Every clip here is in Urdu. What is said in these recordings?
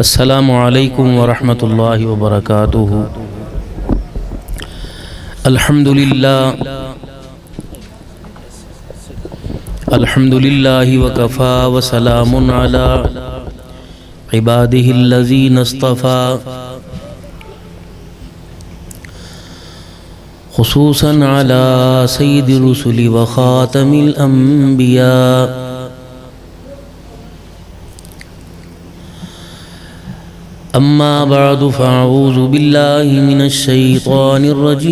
السلام علیکم ورحمۃ اللہ وبرکاتہ۔ الحمد للہ وکفا وسلام علی عبادہ الذین اصطفیٰ، خصوصاً علی سید الرسل وخاتم الانبیاء، اما بعد فاعوذ باللہ من الشیطان الرجیم،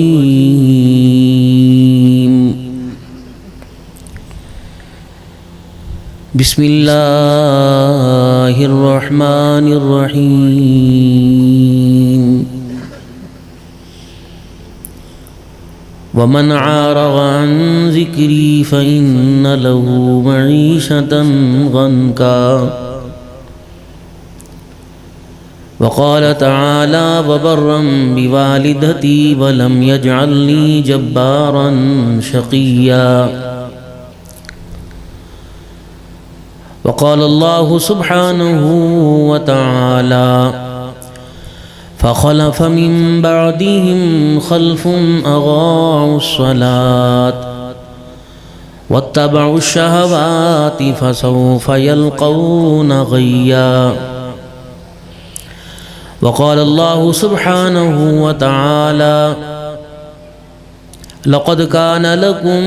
بسم اللہ الرحمن الرحیم، ومن اعرض عن ذکری فإن له معیشة ضنکا، وقال تعالى وبرا بوالدتي ولم يجعلني جبارا شقيا، وقال الله سبحانه وتعالى فخلف من بعدهم خلف أضاعوا الصلاة واتبعوا الشهوات فسوف يلقون غيا، وقال الله سبحانه وتعالى لقد كان لكم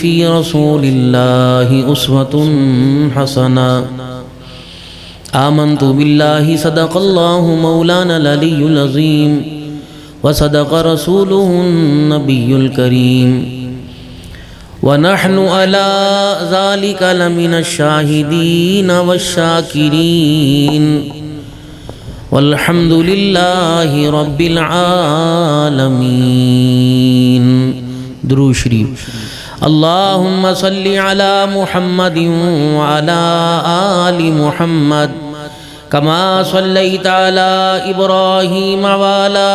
في رسول الله أسوة حسنة، آمنت بالله صدق الله مولانا العلي العظيم وصدق رسوله النبي الكريم، ونحن على ذلك لمن الشاهدين والشاكرين، والحمد للہ رب العالمین۔ درود شریف۔ اللہم صلی علی محمد وعلی آل محمد کما صلیت علی ابراہیم وعلی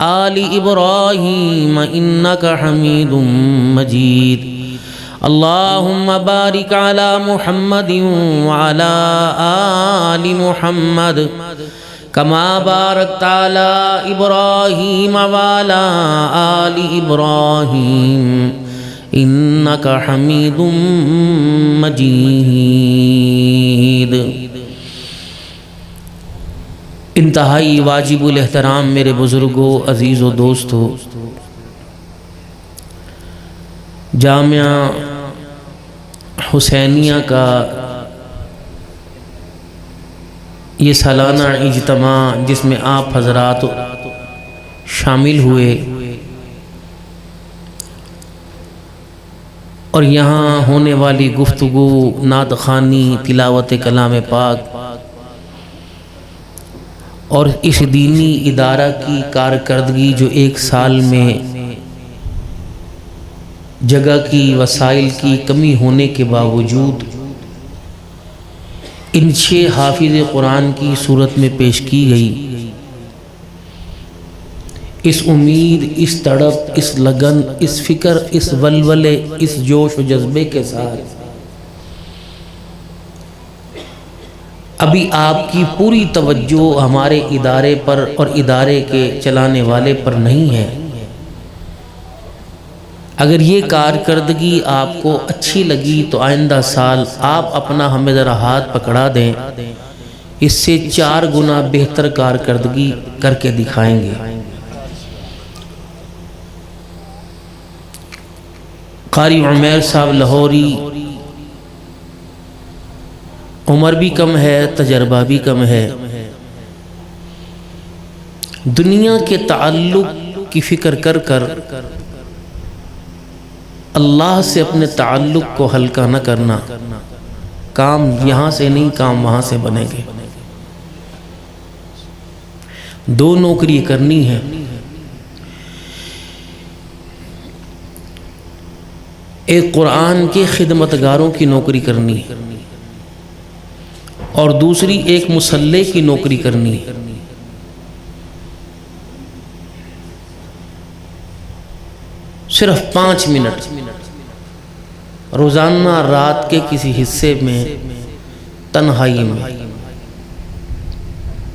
آل ابراہیم انک حمید مجید، اللہم بارک علی محمد وعلی آل محمد کما بارکت علی ابراہیم وعلی آل ابراہیم انک حمید مجید۔ انتہائی واجب الاحترام میرے بزرگوں، عزیز و دوستو، جامعہ حسینیہ کا یہ سالانہ اجتماع جس میں آپ حضرات شامل ہوئے اور یہاں ہونے والی گفتگو، نعت خوانی، تلاوت کلام پاک اور اس دینی ادارہ کی کارکردگی جو ایک سال میں جگہ کی، وسائل کی کمی ہونے کے باوجود ان 6 حافظ قرآن کی صورت میں پیش کی گئی، اس امید، اس تڑپ، اس لگن، اس فکر، اس ولولے، اس جوش و جذبے کے ساتھ ابھی آپ کی پوری توجہ ہمارے ادارے پر اور ادارے کے چلانے والے پر نہیں ہے۔ اگر یہ کارکردگی آپ کو اچھی لگی تو آئندہ سال آپ اپنا ہمیں ذرا ہاتھ پکڑا دیں، اس سے 4 گنا بہتر کارکردگی کر کے دکھائیں گے۔ قاری عمیر صاحب لاہوری، عمر بھی کم ہے، تجربہ بھی کم ہے، دنیا کے تعلق کی فکر کر کر اللہ سے اپنے تعلق کو ہلکا نہ کرنا، کام یہاں سے نہیں، کام وہاں سے بنے گے۔ 2 نوکری کرنی ہے، ایک قرآن کے خدمتگاروں کی نوکری کرنی ہے اور دوسری ایک مصلی کی نوکری کرنی ہے۔ صرف 5 منٹ روزانہ رات کے کسی حصے میں تنہائی میں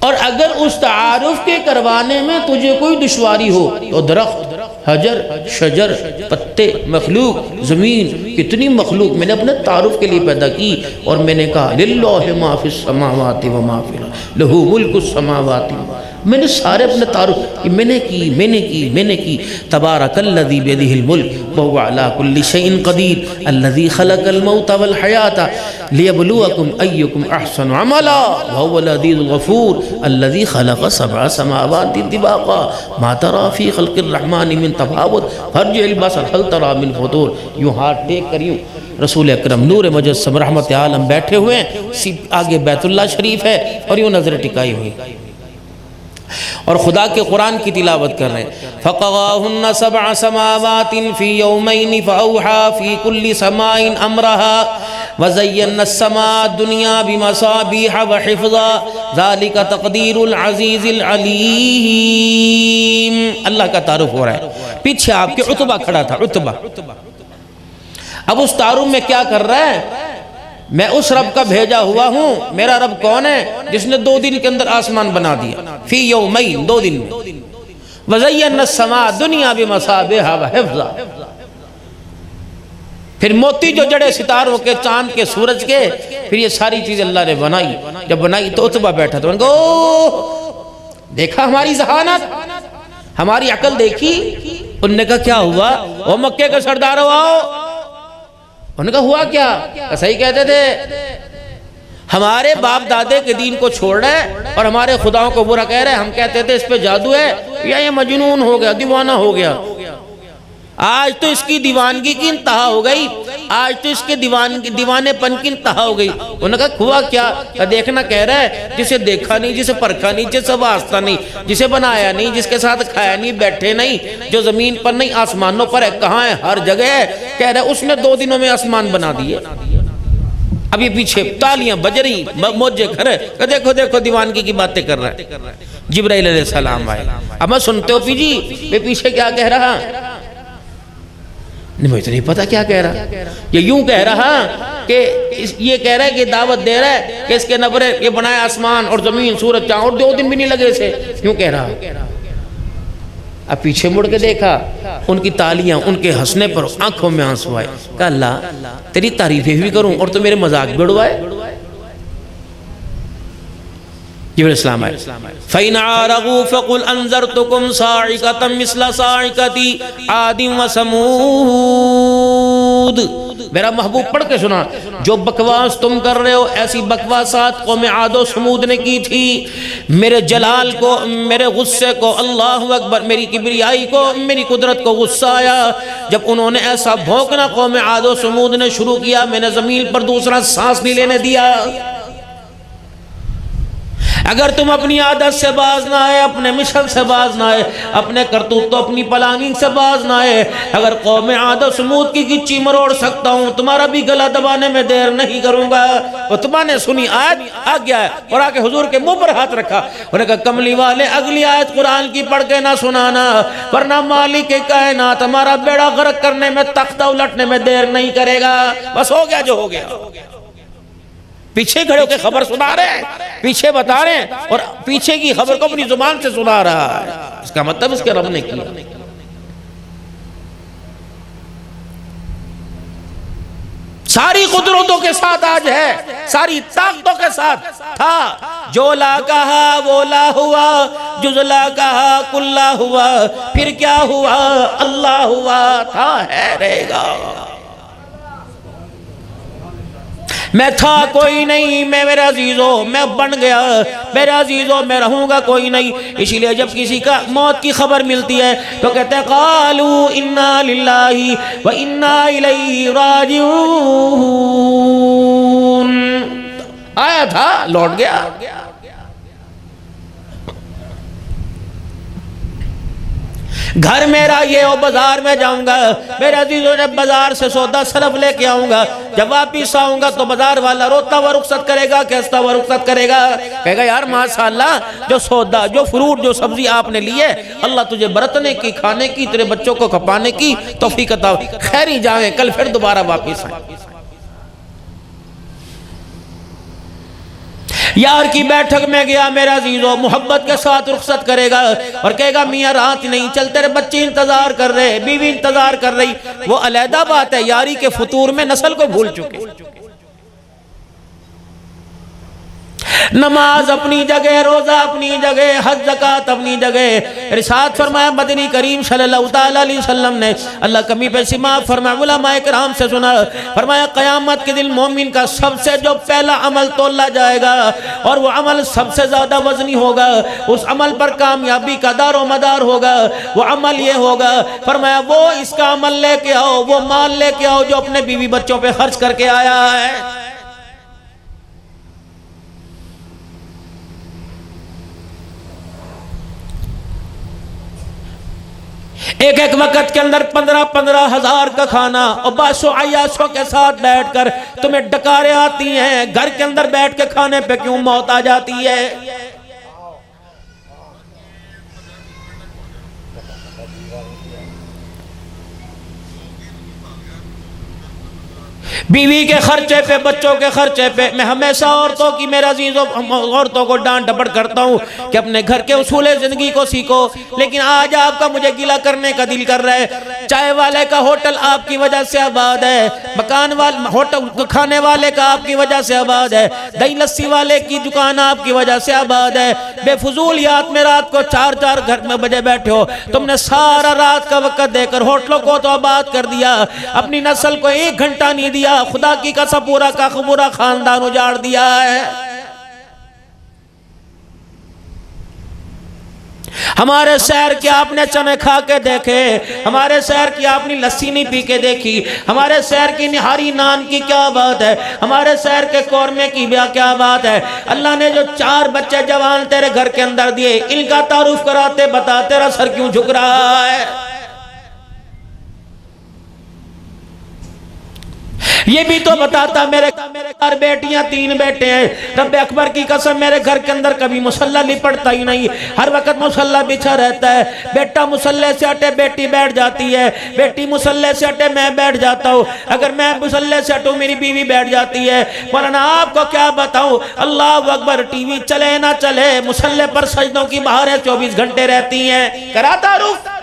اور اگر اس تعارف کے کروانے میں تجھے کوئی دشواری ہو تو درخت، حجر، شجر، پتے، مخلوق، زمین، کتنی مخلوق میں نے اپنے تعارف کے لیے پیدا کی، اور میں نے کہا للہ ما فی السماوات و ما فی الارض لہ ملک السماوات، میں نے سارے اپنے تعارف کہ میں نے کی تبارک الذی بیدہ الملک وہو علی کل شیء قدیر الذی خلق الموت والحیاۃ لیبلوکم ایکم احسن عملا وہو العزیز الغفور الذی خلق سبع سماوات طباقا ما تری فی خلق الرحمن من تفاوت فارجع البصر هل تری من فطور۔ یوں ہاتھ ٹیک کر یوں رسول اکرم نور مجسم رحمت عالم بیٹھے ہوئے ہیں، آگے بیت اللہ شریف ہے اور یوں نظر ٹکائی ہوئی اور خدا کے قرآن کی تلاوت کر رہے ہیں۔ فَقَضَاهُنَّ سَبْعَ سَمَاوَاتٍ فِي يَوْمَيْنِ فَأَوْحَى فِي كُلِّ سَمَاءٍ أَمْرَهَا وَزَيَّنَّا السَّمَاءَ الدُّنْيَا بِمَصَابِيحَ وَحِفْظًا ذَلِكَ تَقْدِيرُ الْعَزِيزِ الْعَلِيمِ۔ اللہ کا تعارف ہو رہا ہے، پیچھے آپ کے عتبہ کھڑا تھا، عتبہ اب اس تعارف میں کیا کر رہا ہے؟ میں اس رب کا بھیجا ہوا ہوں۔ میرا رب کون ہے؟ جس نے 2 دن کے اندر آسمان بنا دیا، فی یومین، 2 دن میں، وَزَيَّنَّا السَّمَاءَ الدُّنْيَا بِمَصَابِيحَ وَحِفْظًا، پھر موتی جو جڑے ستاروں کے، چاند کے، سورج کے، پھر یہ ساری چیز اللہ نے بنائی۔ جب بنائی تو عتبہ بیٹھا تو انہوں نے کہا اوہ دیکھا ہماری ذہانت، ہماری عقل دیکھی؟ انہوں نے کہا کیا ہوا؟ وہ مکے کا سردار ہو آؤ۔ انہوں نے کہا ہوا کیا؟ صحیح کہتے تھے، ہمارے باپ دادے کے دین کو چھوڑ رہے اور ہمارے خداؤں کو برا کہہ رہے، ہم کہتے تھے اس پہ جادو ہے یا یہ مجنون ہو گیا، دیوانہ ہو گیا۔ آج تو اس کی دیوانگی کی انتہا ہو گئی، آج تو اس کے دیوانے پن کی انتہا ہو گئی۔ انہوں نے کہا ہوا کیا؟ دیکھنا کہہ رہا ہے، جسے دیکھا نہیں، جسے پرکھا نہیں، جسے واسطہ نہیں، جسے بنایا نہیں، جس کے ساتھ کھایا نہیں، بیٹھے نہیں، جو زمین پر نہیں آسمانوں پر ہے، کہاں ہے؟ ہر جگہ ہے۔ کہہ رہا ہے اس نے 2 دنوں میں آسمان بنا دیے۔ اب یہ پیچھے تالیاں بج رہی، موجے کھڑے، کہ دیکھو دیکھو دیوانگی کی باتیں کر رہا ہے۔ جبرائیل علیہ السلام آئے، اب میں سنتے ہو پی جی میں پیچھے کیا کہہ رہا؟ نہیں، مجھے تو نہیں پتا کیا کہہ رہا۔ یہ یوں کہہ رہا کہ یہ کہہ رہا ہے کہ دعوت دے رہا ہے کہ اس کے نبرے یہ بنائے آسمان اور زمین، سورج، چاند، اور 2 دن بھی نہیں لگے اسے، یوں کہہ رہا۔ اب پیچھے مڑ کے دیکھا، ان کی تالیاں، ان کے ہنسنے پر آنکھوں میں آنسو آئے۔ کہا اللہ تیری تعریفیں بھی کروں اور تو میرے مذاق بھی اڑوائے۔ جبرائیل السلام آئے، فَإِنْ عَارَضُوا فَقُلْ أَنذَرْتُكُمْ صَاعِقَةً مِثْلَ صَاعِقَةِ عَادٍ وَثَمُودَ۔ میرا محبوب پڑھ کے سنا، جو بکواس تم کر رہے ہو ایسی بکواسات قوم عاد و سمود نے کی تھی۔ میرے جلال کو، میرے غصے کو، اللہ اکبر، میری کبریائی کو، میری قدرت کو غصہ آیا جب انہوں نے ایسا بھونکنا قوم عاد و سمود نے شروع کیا، میں نے زمین پر دوسرا سانس نہیں لینے دیا۔ اگر تم اپنی عادت سے باز نہ آئے، اپنے مشن سے باز نہ آئے، اپنے کرتوت تو اپنی پلاننگ سے باز نہ آئے، اگر قوم عاد و سمود کی گچی مروڑ سکتا ہوں، تمہارا بھی گلا دبانے میں دیر نہیں کروں گا۔ وہ تمہاں نے سنی آیت آ گیا ہے اور آ کے حضور کے منہ پر ہاتھ رکھا، انہوں نے کہا کملی والے اگلی آیت قرآن کی پڑھ کے نہ سنانا، ورنہ مالک کائنات ہمارا بیڑا غرق کرنے میں، تختہ الٹنے میں دیر نہیں کرے گا۔ بس ہو گیا جو ہو گیا۔ پیچھے کھڑے ہو کے خبر سنا رہے ہیں، پیچھے بتا رہے ہیں، اور پیچھے کی خبر کو اپنی زبان سے سنا رہا ہے۔ اس کا مطلب اس کے رب نے کیا۔ ساری قدرتوں کے ساتھ آج ہے، ساری طاقتوں کے ساتھ تھا۔ جو لا کہا وہ لا ہوا، جز لا کہا کل لا ہوا، پھر کیا ہوا؟ اللہ ہوا، تھا، ہے، رہے گا۔ میں تھا کوئی نہیں، میں میرے عزیزوں میں بن گیا، میرے عزیزوں میں رہوں گا کوئی نہیں۔ اسی لئے جب کسی کا موت کی خبر ملتی ہے تو کہتے ہیں قالوا انا للہ و انا الیہ راجعون۔ آیا تھا، لوٹ گیا۔ گھر میرا یہ ہو، بازار میں جاؤں گا، میرے عزیزوں جب بازار سے سودا سلف لے کے آؤں گا، جب واپس آؤں گا تو بازار والا روتا ہوا رخصت کرے گا، کہستا ہوا رخصت کرے گا، کہے گا یار ماشاءاللہ جو سودا، جو فروٹ، جو سبزی آپ نے لیے، اللہ تجھے برتنے کی، کھانے کی، تیرے بچوں کو کھپانے کی توفیق عطا، خیری جائیں، کل پھر دوبارہ واپس آئیں۔ یار کی بیٹھک میں گیا میرا عزیزو، محبت کے ساتھ رخصت کرے گا اور کہے گا میاں رات نہیں، چل تیرے بچے انتظار کر رہے، بیوی انتظار کر رہی، وہ علیحدہ بات ہے، یاری کے فطور میں نسل کو بھول چکے۔ نماز اپنی جگہ، روزہ اپنی جگہ، حج زکاة اپنی جگہ۔ ارشاد فرمایا مدنی کریم صلی اللہ تعالیٰ علیہ وسلم نے، اللہ کمی پہ سماعت فرمایا، علماء کرام سے سنا، فرمایا قیامت کے دن مومن کا سب سے جو پہلا عمل تولا جائے گا اور وہ عمل سب سے زیادہ وزنی ہوگا، اس عمل پر کامیابی کا دار و مدار ہوگا، وہ عمل یہ ہوگا، فرمایا وہ اس کا عمل لے کے آؤ، وہ مال لے کے آؤ جو اپنے بیوی بچوں پہ خرچ کر کے آیا ہے۔ ایک ایک وقت کے اندر 15 ہزار کا کھانا اور باشو عیاشوں کے ساتھ بیٹھ کر تمہیں ڈکاریں آتی ہیں، گھر کے اندر بیٹھ کے کھانے پہ کیوں موت آ جاتی ہے؟ بیوی کے خرچے پہ، بچوں کے خرچے پہ، میں ہمیشہ عورتوں کی، میرا عزیزو، عورتوں کو ڈانٹ ڈپٹ کرتا ہوں کہ اپنے گھر کے اصول زندگی کو سیکھو، لیکن آج آپ کا مجھے گلہ کرنے کا دل کر رہا ہے۔ چائے والے کا ہوٹل آپ کی وجہ سے آباد ہے، مکان والے ہوٹل کھانے والے کا آپ کی وجہ سے آباد ہے، دہی لسی والے کی دکان آپ کی وجہ سے آباد ہے، بے فضولیات میں رات کو 4 گھر میں بجے بیٹھے ہو، تم نے سارا رات کا وقت دے کر ہوٹلوں کو تو آباد کر دیا، اپنی نسل کو 1 گھنٹہ نہیں دیا، خدا کی قسم پورا کا پورا خاندان اجاڑ دیا ہے۔ ہمارے شہر کی آپ نے چنے کھا کے دیکھے، ہمارے شہر کی آپ نے لسی نہیں پی کے دیکھی، ہمارے شہر کی نہاری نان کی کیا بات ہے، ہمارے شہر کے قورمے کی کیا بات ہے۔ اللہ نے جو 4 بچے جوان تیرے گھر کے اندر دیے، ان کا تعارف کراتے بتا تیرا سر کیوں جھک رہا ہے؟ یہ بھی تو بتاتا میرے 4 بیٹیاں 3 بیٹے ہیں، رب اکبر کی قسم میرے گھر کے اندر کبھی مصلی لپٹتا ہی نہیں، ہر وقت مصلی بچھا رہتا ہے، بیٹا مصلی سے ہٹے بیٹی بیٹھ جاتی ہے، بیٹی مصلی سے ہٹے میں بیٹھ جاتا ہوں، اگر میں مصلی سے ہٹوں میری بیوی بیٹھ جاتی ہے۔ مولانا آپ کو کیا بتاؤں، اللہ اکبر، ٹی وی چلے نہ چلے، مصلی پر سجدوں کی بہاریں 24 گھنٹے رہتی ہیں۔ کراتا روح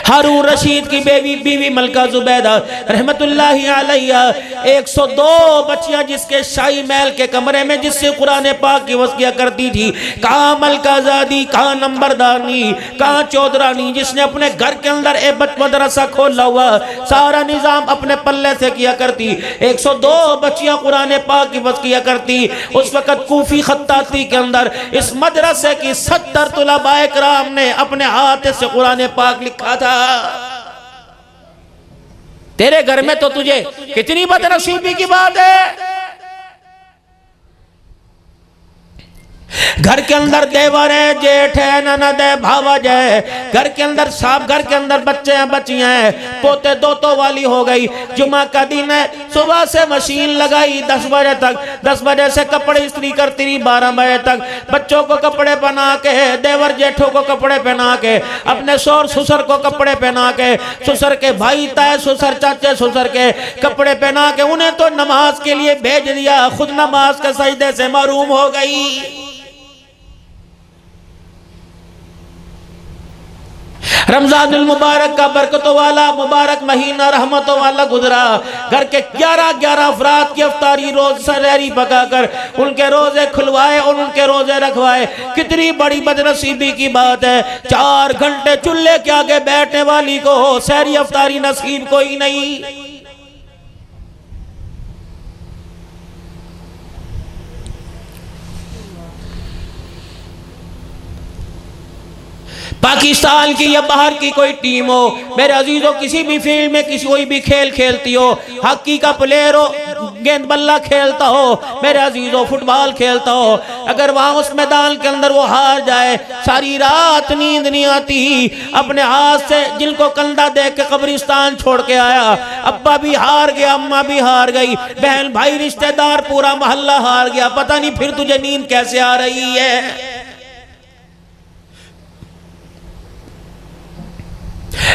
ہارون رشید کی بیوی ملکہ زبیدہ رحمت اللہ علیہ، 102 بچیاں جس کے شاہی محل کے کمرے میں جس سے قرآن پاک کی وصیہ کرتی تھی، کہاں ملکہ زادی، کہاں نمبردانی، کہاں چودرانی، جس نے اپنے گھر کے اندر مدرسہ کھولا ہوا، سارا نظام اپنے پلے سے کیا کرتی، 102 بچیاں قرآن پاک کی وصیہ کرتی۔ اس وقت کوفی خطاطی کے اندر اس مدرسے کی 70 طلباء کرام نے اپنے ہاتھ سے قرآن پاک لکھا تھا۔ تیرے گھر میں تو تجھے کتنی بدنصیبی کی بات ہے، گھر کے اندر دیور ہے، جیٹھ ہے، نند ہے، بھاوج ہے، گھر کے اندر صاحب، گھر کے اندر بچے ہیں، بچیاں ہیں، پوتے دوتوں والی ہو گئی، جمعہ کا دن ہے، صبح سے مشین لگائی 10 بجے تک، 10 بجے سے کپڑے استری کرتی رہی 12 بجے تک، بچوں کو کپڑے پہنا کے، دیور جیٹھوں کو کپڑے پہنا کے، اپنے سور سسر کو کپڑے پہنا کے، سسر کے بھائی تائے سسر، چاچے سسر کے کپڑے پہنا کے، انہیں تو نماز کے لیے بھیج دیا، خود نماز کے سجدے سے محروم ہو گئی۔ رمضان المبارک کا برکتوں والا مبارک مہینہ رحمتوں والا گزرا، گھر کے 11 افراد کی افطاری روز سحری پکا کر ان کے روزے کھلوائے اور ان کے روزے رکھوائے۔ کتنی بڑی بدنصیبی کی بات ہے، 4 گھنٹے چولہے کے آگے بیٹھنے والی کو سحری افطاری نصیب کوئی نہیں۔ پاکستان کی یا باہر کی کوئی ٹیم ہو، میرے عزیزوں، کسی بھی فیلڈ میں کوئی بھی کھیل کھیلتی ہو، ہاکی کا پلیئر ہو، گیند بلہ کھیلتا ہو، میرے عزیزوں، فٹ بال کھیلتا ہو، اگر وہاں اس میدان کے اندر وہ ہار جائے، ساری رات نیند نہیں آتی، اپنے ہاتھ سے جن کو کندھا دے کے قبرستان چھوڑ کے آیا، ابا بھی ہار گیا، اماں بھی ہار گئی، بہن بھائی رشتہ دار پورا محلہ ہار گیا، پتہ نہیں پھر تجھے نیند کیسے آ رہی ہے۔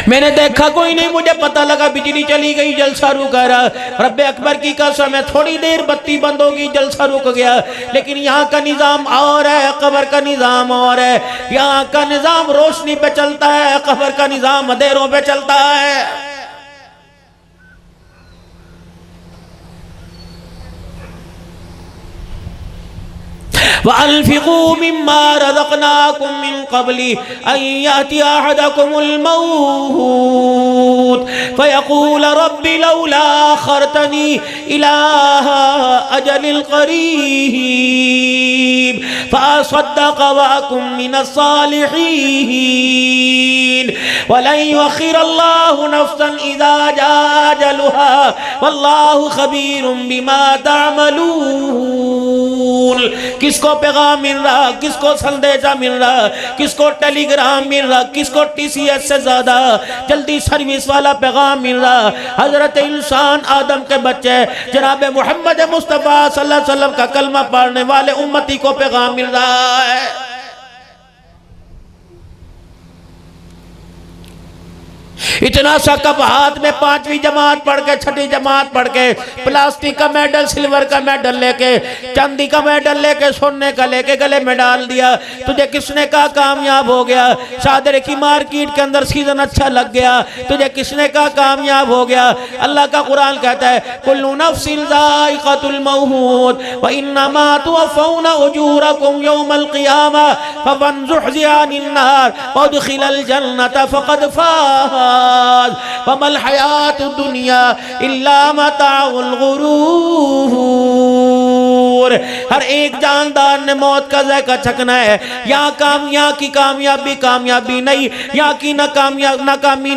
میں نے دیکھا کوئی نہیں، مجھے پتہ لگا بجلی چلی گئی، جلسہ رک رہا۔ رب اکبر کی قسم ہے تھوڑی دیر بتی بند ہوگی، جلسہ رک گیا۔ لیکن یہاں کا نظام اور ہے، قبر کا نظام اور ہے۔ یہاں کا نظام روشنی پہ چلتا ہے، قبر کا نظام اندھیروں پہ چلتا ہے۔ وَأَنفِقُوا مِمَّا رَزَقْنَاكُم مِّن قَبْلِ أَن يَأْتِيَ أَحَدَكُمُ الْمَوْتُ فَيَقُولَ رَبِّ لَوْلَا أَخَّرْتَنِي إِلَىٰ أَجَلٍ قَرِيبٍ فَأَصَدَّقَ وَأَكُن مِّنَ الصَّالِحِينَ وَلَن يُؤَخِّرَ اللَّهُ نَفْسًا إِذَا جَاءَ أَجَلُهَا وَاللَّهُ خَبِيرٌ بِمَا تَعْمَلُونَ۔ کس کو پیغام مل رہا، کس کو سندیشہ مل رہا، کس کو ٹیلی گرام مل رہا، کس کو ٹی سی ایس سے زیادہ جلدی سروس والا پیغام مل رہا؟ حضرت انسان آدم کے بچے جناب محمد مصطفیٰ صلی اللہ علیہ وسلم کا کلمہ پڑھنے والے امتی کو پیغام مل رہا ہے۔ اتنا سا کپ ہاتھ میں، 5ویں جماعت پڑھ کے، 6ٹھی جماعت پڑھ کے، پلاسٹک کا میڈل، سلور کا میڈل لے کے، چاندی کا میڈل لے کے، سونے کا لے کے گلے میں ڈال دیا۔ تجھے کس نے کہا کامیاب ہو گیا؟ شادر کی مارکیٹ کے اندر سیزن اچھا لگ گیا، تجھے کس نے کہا کامیاب ہو گیا؟ اللہ کا قرآن کہتا ہے کل نفس ذائقۃ الموت وانما توفون اجورکم یوم القیامہ فمن زحزح عن النار وادخل الجنۃ فقد فاز وما الحیات الدنیا الا متاع الغرور۔ ہر ایک جاندار نے موت کا ذائقہ چکھنا ہے۔ یہاں کی کامیابی کامیابی نہیں، یہاں کی ناکامی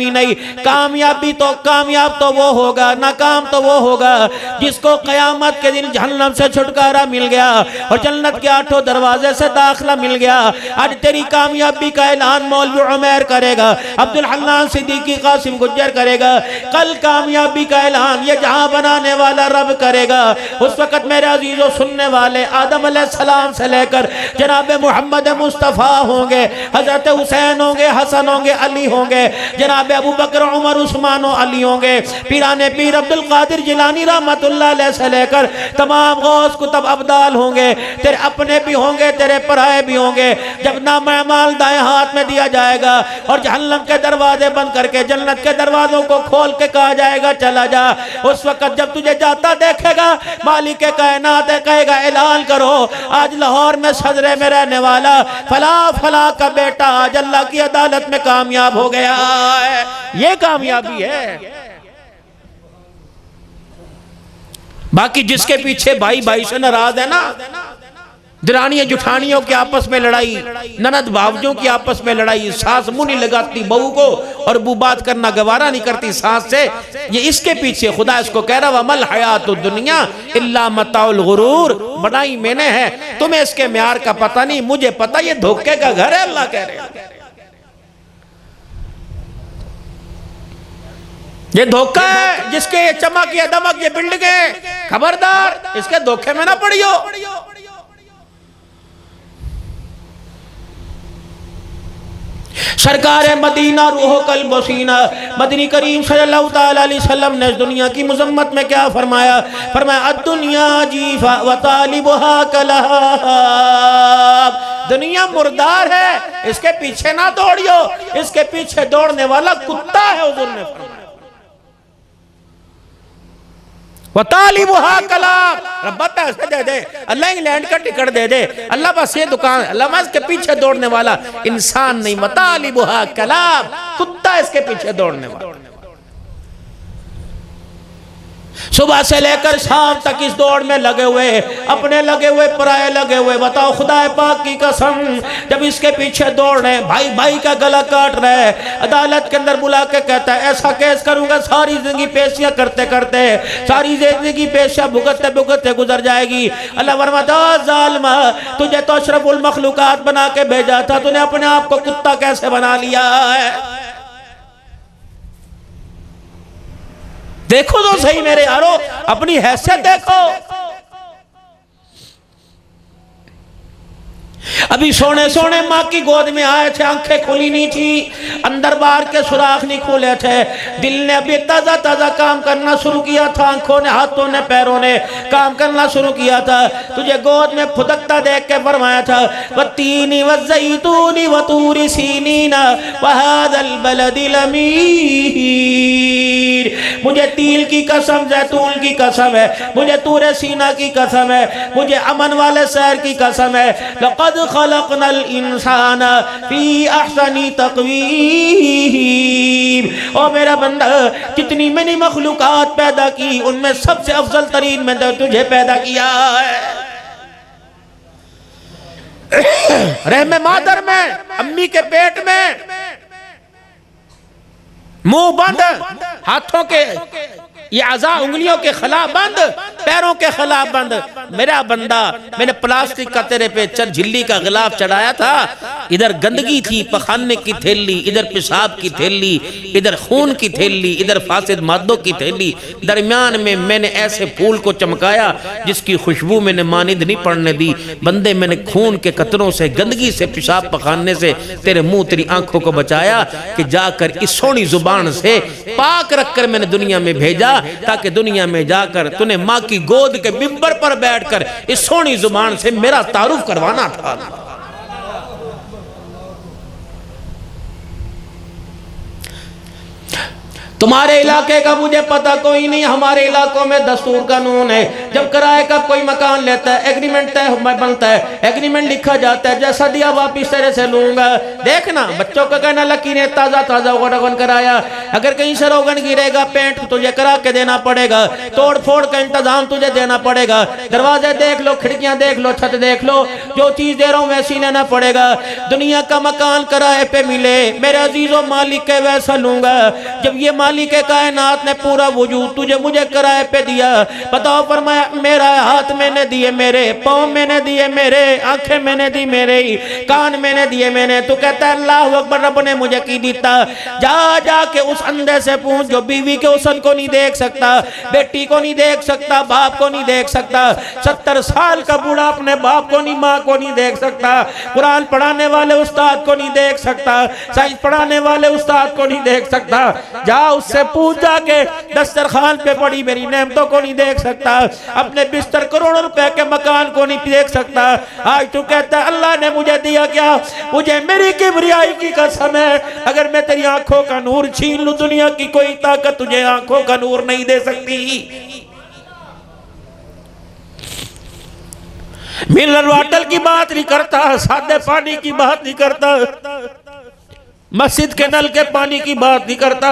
نہیں۔ کامیابی تو کامیاب تو وہ ہوگا، ناکام تو وہ ہوگا جس کو قیامت کے دن جہنم سے چھٹکارا مل گیا اور جنت کے 8 دروازے سے داخلہ مل گیا۔ آج تیری کامیابی کا اعلان مولوی عمیر کرے گا، عبدالحنان صدیقی قاسم گجر کرے گا، کل کامیابی کا اعلان یہ جہاں بنانے والا رب کرے گا۔ اس وقت میرے عزیزو سننے والے آدم علیہ السلام سے لے کر جناب محمد مصطفیٰ ہوں گے، حضرت حسین ہوں گے، حسن ہوں گے، علی ہوں گے، جناب ابو بکر، عمر، عثمان و علی ہوں گے، پیران پیر عبدالقادر جیلانی رحمت اللہ علیہ سے لے کر تمام غوث کتب ابدال ہوں گے، تیرے اپنے بھی ہوں گے، تیرے پرائے بھی ہوں گے۔ جب نام اعمال دائیں ہاتھ میں دیا جائے گا اور جہنم کے دروازے بند کر کے جنت کے دروازوں کو کھول کے کہا جائے گا چلا جا، اس وقت جب تجھے جاتا دیکھے گا مالک کائنات کہے گا اعلان کرو آج لاہور میں صدرے میں رہنے والا فلاں فلاں کا بیٹا آج اللہ کی عدالت میں کامیاب ہو گیا ہے۔ یہ کامیابی ہے۔ باقی جس کے پیچھے بھائی بھائی سے ناراض ہے نا، درانیاں جٹھانیوں کی آپس میں لڑائی، نند بھاوجوں کی آپس میں لڑائی، ساس منہ نہیں لگاتی بہو کو اور بو بات کرنا گوارا نہیں کرتی ساس سے، یہ اس کے پیچھے خدا اس کو کہہ رہا وَمَا الْحَيَاةُ الدُّنْيَا إِلَّا مَتَاعُ الْغُرُورِ، بنائی میں نے ہے، تمہیں اس کے معیار کا پتہ نہیں، مجھے پتہ یہ دھوکے کا گھر ہے۔ اللہ کہہ رہے ہیں یہ دھوکہ ہے جس کے یہ چمک یہ دمک یہ بلڈنگیں، خبردار اس کے دھوکے میں نہ پڑیو۔ سرکار مدینہ روح قلب و سینہ مدنی کریم صلی اللہ تعالیٰ علیہ وسلم نے اس دنیا کی مذمت میں کیا فرمایا؟ فرمایا الدنیا جیفہ و طالبہا کلہاب، دنیا مردار ہے، اس کے پیچھے نہ دوڑیو، اس کے پیچھے دوڑنے والا کتا ہے۔ حضور نے فرمایا وَطَالِبُهَا كَلَابٌ، رب پیسے دے دے، اللہ انگلینڈ کا ٹکٹ دے دے، اللہ بس یہ دکان، اللہ بس کے پیچھے دوڑنے والا انسان نہیں، وَطَالِبُهَا كَلَابٌ، کتا اس کے پیچھے دوڑنے والا۔ صبح سے لے کر شام تک اس دوڑ میں لگے ہوئے، اپنے لگے ہوئے، پرائے لگے ہوئے، بتاؤ خدا پاک کی قسم جب اس کے پیچھے دوڑ رہے ہیں، بھائی بھائی کا گلا کاٹ رہے ہیں، عدالت کے اندر بلا کے کہتا ہے ایسا کیس کروں گا ساری زندگی پیشیاں کرتے کرتے، ساری زندگی پیشیاں بھگتتے بھگتتے گزر جائے گی۔ اللہ فرماتا ظالمہ، تجھے تو اشرف المخلوقات بنا کے بھیجا تھا، تو نے اپنے آپ کو کتا کیسے بنا لیا ہے؟ دیکھو تو صحیح میرے یارو، اپنی حیثیت دیکھو۔ ابھی سونے سونے ماں کی گود میں آئے تھے، آنکھیں کھلی نہیں تھی، اندر باہر کے سوراخ نہیں کھولے تھے، دل نے ابھی تازہ تازہ کام کرنا شروع کیا تھا، آنکھوں نے، ہاتھوں نے، پیروں نے کام کرنا شروع کیا تھا، تجھے گود میں پھدکتا دیکھ کے فرمایا تھا وَالتِّينِ وَالزَّيْتُونِ وَطُورِ سِينِينَ وَهَذَا الْبَلَدِ الْأَمِينِ۔ مجھے تیل کی قسم، زیتون کی قسم ہے، مجھے طور سینا کی قسم ہے، مجھے امن والے شہر کی قسم ہے، لَقَدْ خَلَقْنَا الْإِنسَانَ فِي أَحْسَنِ تَقْوِيمٍ۔ او میرا بندہ، جتنی میں نے مخلوقات پیدا کی ان میں سب سے افضل ترین میں نے تجھے پیدا کیا ہے۔ رحم مادر میں، امی کے پیٹ میں، منہ بند، ہاتھوں کے یہ اعضاء انگلیوں کے خلا بند، پیروں کے خلا بند۔ میرا بندہ، میں نے پلاسٹک کا تیرے پہ جھلی کا غلاف چڑھایا تھا، ادھر گندگی تھی، پخانے کی تھیلی، ادھر پیشاب کی تھیلی، ادھر خون کی تھیلی، ادھر فاسد مادوں کی تھیلی، درمیان میں نے ایسے پھول کو چمکایا جس کی خوشبو میں نے مانند نہیں پڑنے دی۔ بندے، میں نے خون کے قطروں سے، گندگی سے، پیشاب پخانے سے تیرے منہ، تیری آنکھوں کو بچایا کہ جا کر اس سونی زبان سے پاک رکھ کر میں نے دنیا میں بھیجا، تاکہ دنیا میں جا کر تُنے ماں کی گود کے ممبر پر بیٹھ کر اس سونی زبان سے میرا تعارف کروانا تھا۔ تمہارے علاقے کا مجھے پتہ کوئی نہیں، ہمارے علاقوں میں دستور قانون ہے، جب کرائے کا کوئی مکان لیتا ہے ایگریمنٹ طے بنتا ہے، ایگریمنٹ لکھا جاتا ہے، جیسا دیا واپس تیرے سے لوں گا۔ دیکھنا بچوں کا کہنا لکی نے تازہ تازہ روغن کرایا، اگر کہیں سے روغن گرے گا پینٹ تجھے کرا کے دینا پڑے گا، توڑ پھوڑ کا انتظام تجھے دینا پڑے گا، دروازے دیکھ لو، کھڑکیاں دیکھ لو، چھت دیکھ لو، جو چیز دے رہا ہوں ویسی لینا پڑے گا۔ دنیا کا مکان کرائے پہ ملے میرے عزیزوں، مالک کے ویسا لوں گا۔ جب یہ مالک کائنات نے پورا وجود تجھے مجھے کرائے پہ دیا، بتاؤ، فرمایا میرا ہاتھ میں نے دیے میرے، پاؤں میں نے دیے میرے، آنکھیں میں نے دی میرے، کان میں نے دیے میں نے۔ تو کہتا ہے اللہ اکبر، رب نے مجھے کی دیتا۔ جا جا کے اس اندھے سے پوچھ جو بیوی کے حسن کو نہیں دیکھ سکتا، بیٹی کو نہیں دیکھ سکتا، باپ کو نہیں دیکھ سکتا، 70 سال کا بوڑھا اپنے باپ کو نہیں، ماں کو نہیں دیکھ سکتا، قرآن پڑھانے والے استاد کو نہیں دیکھ سکتا، سائنس پڑھانے والے استاد کو نہیں دیکھ سکتا۔ جا اس سے پوچھ جا کے دسترخوان پہ پڑی میری نعمتوں کو نہیں دیکھ سکتا، اپنے بستر کروڑوں روپے کے مکان کو نہیں دیکھ سکتا۔ آج تو کہتا ہے اللہ نے مجھے دیا کیا؟ مجھے میری کبریائی کی قسم ہے، اگر میں تیری آنکھوں کا نور چھین لوں دنیا کی کوئی طاقت تجھے آنکھوں کا نور نہیں دے سکتی۔ منرل واٹر کی بات نہیں کرتا، سادے پانی کی بات نہیں کرتا، مسجد کے نل کے پانی کی بات نہیں کرتا،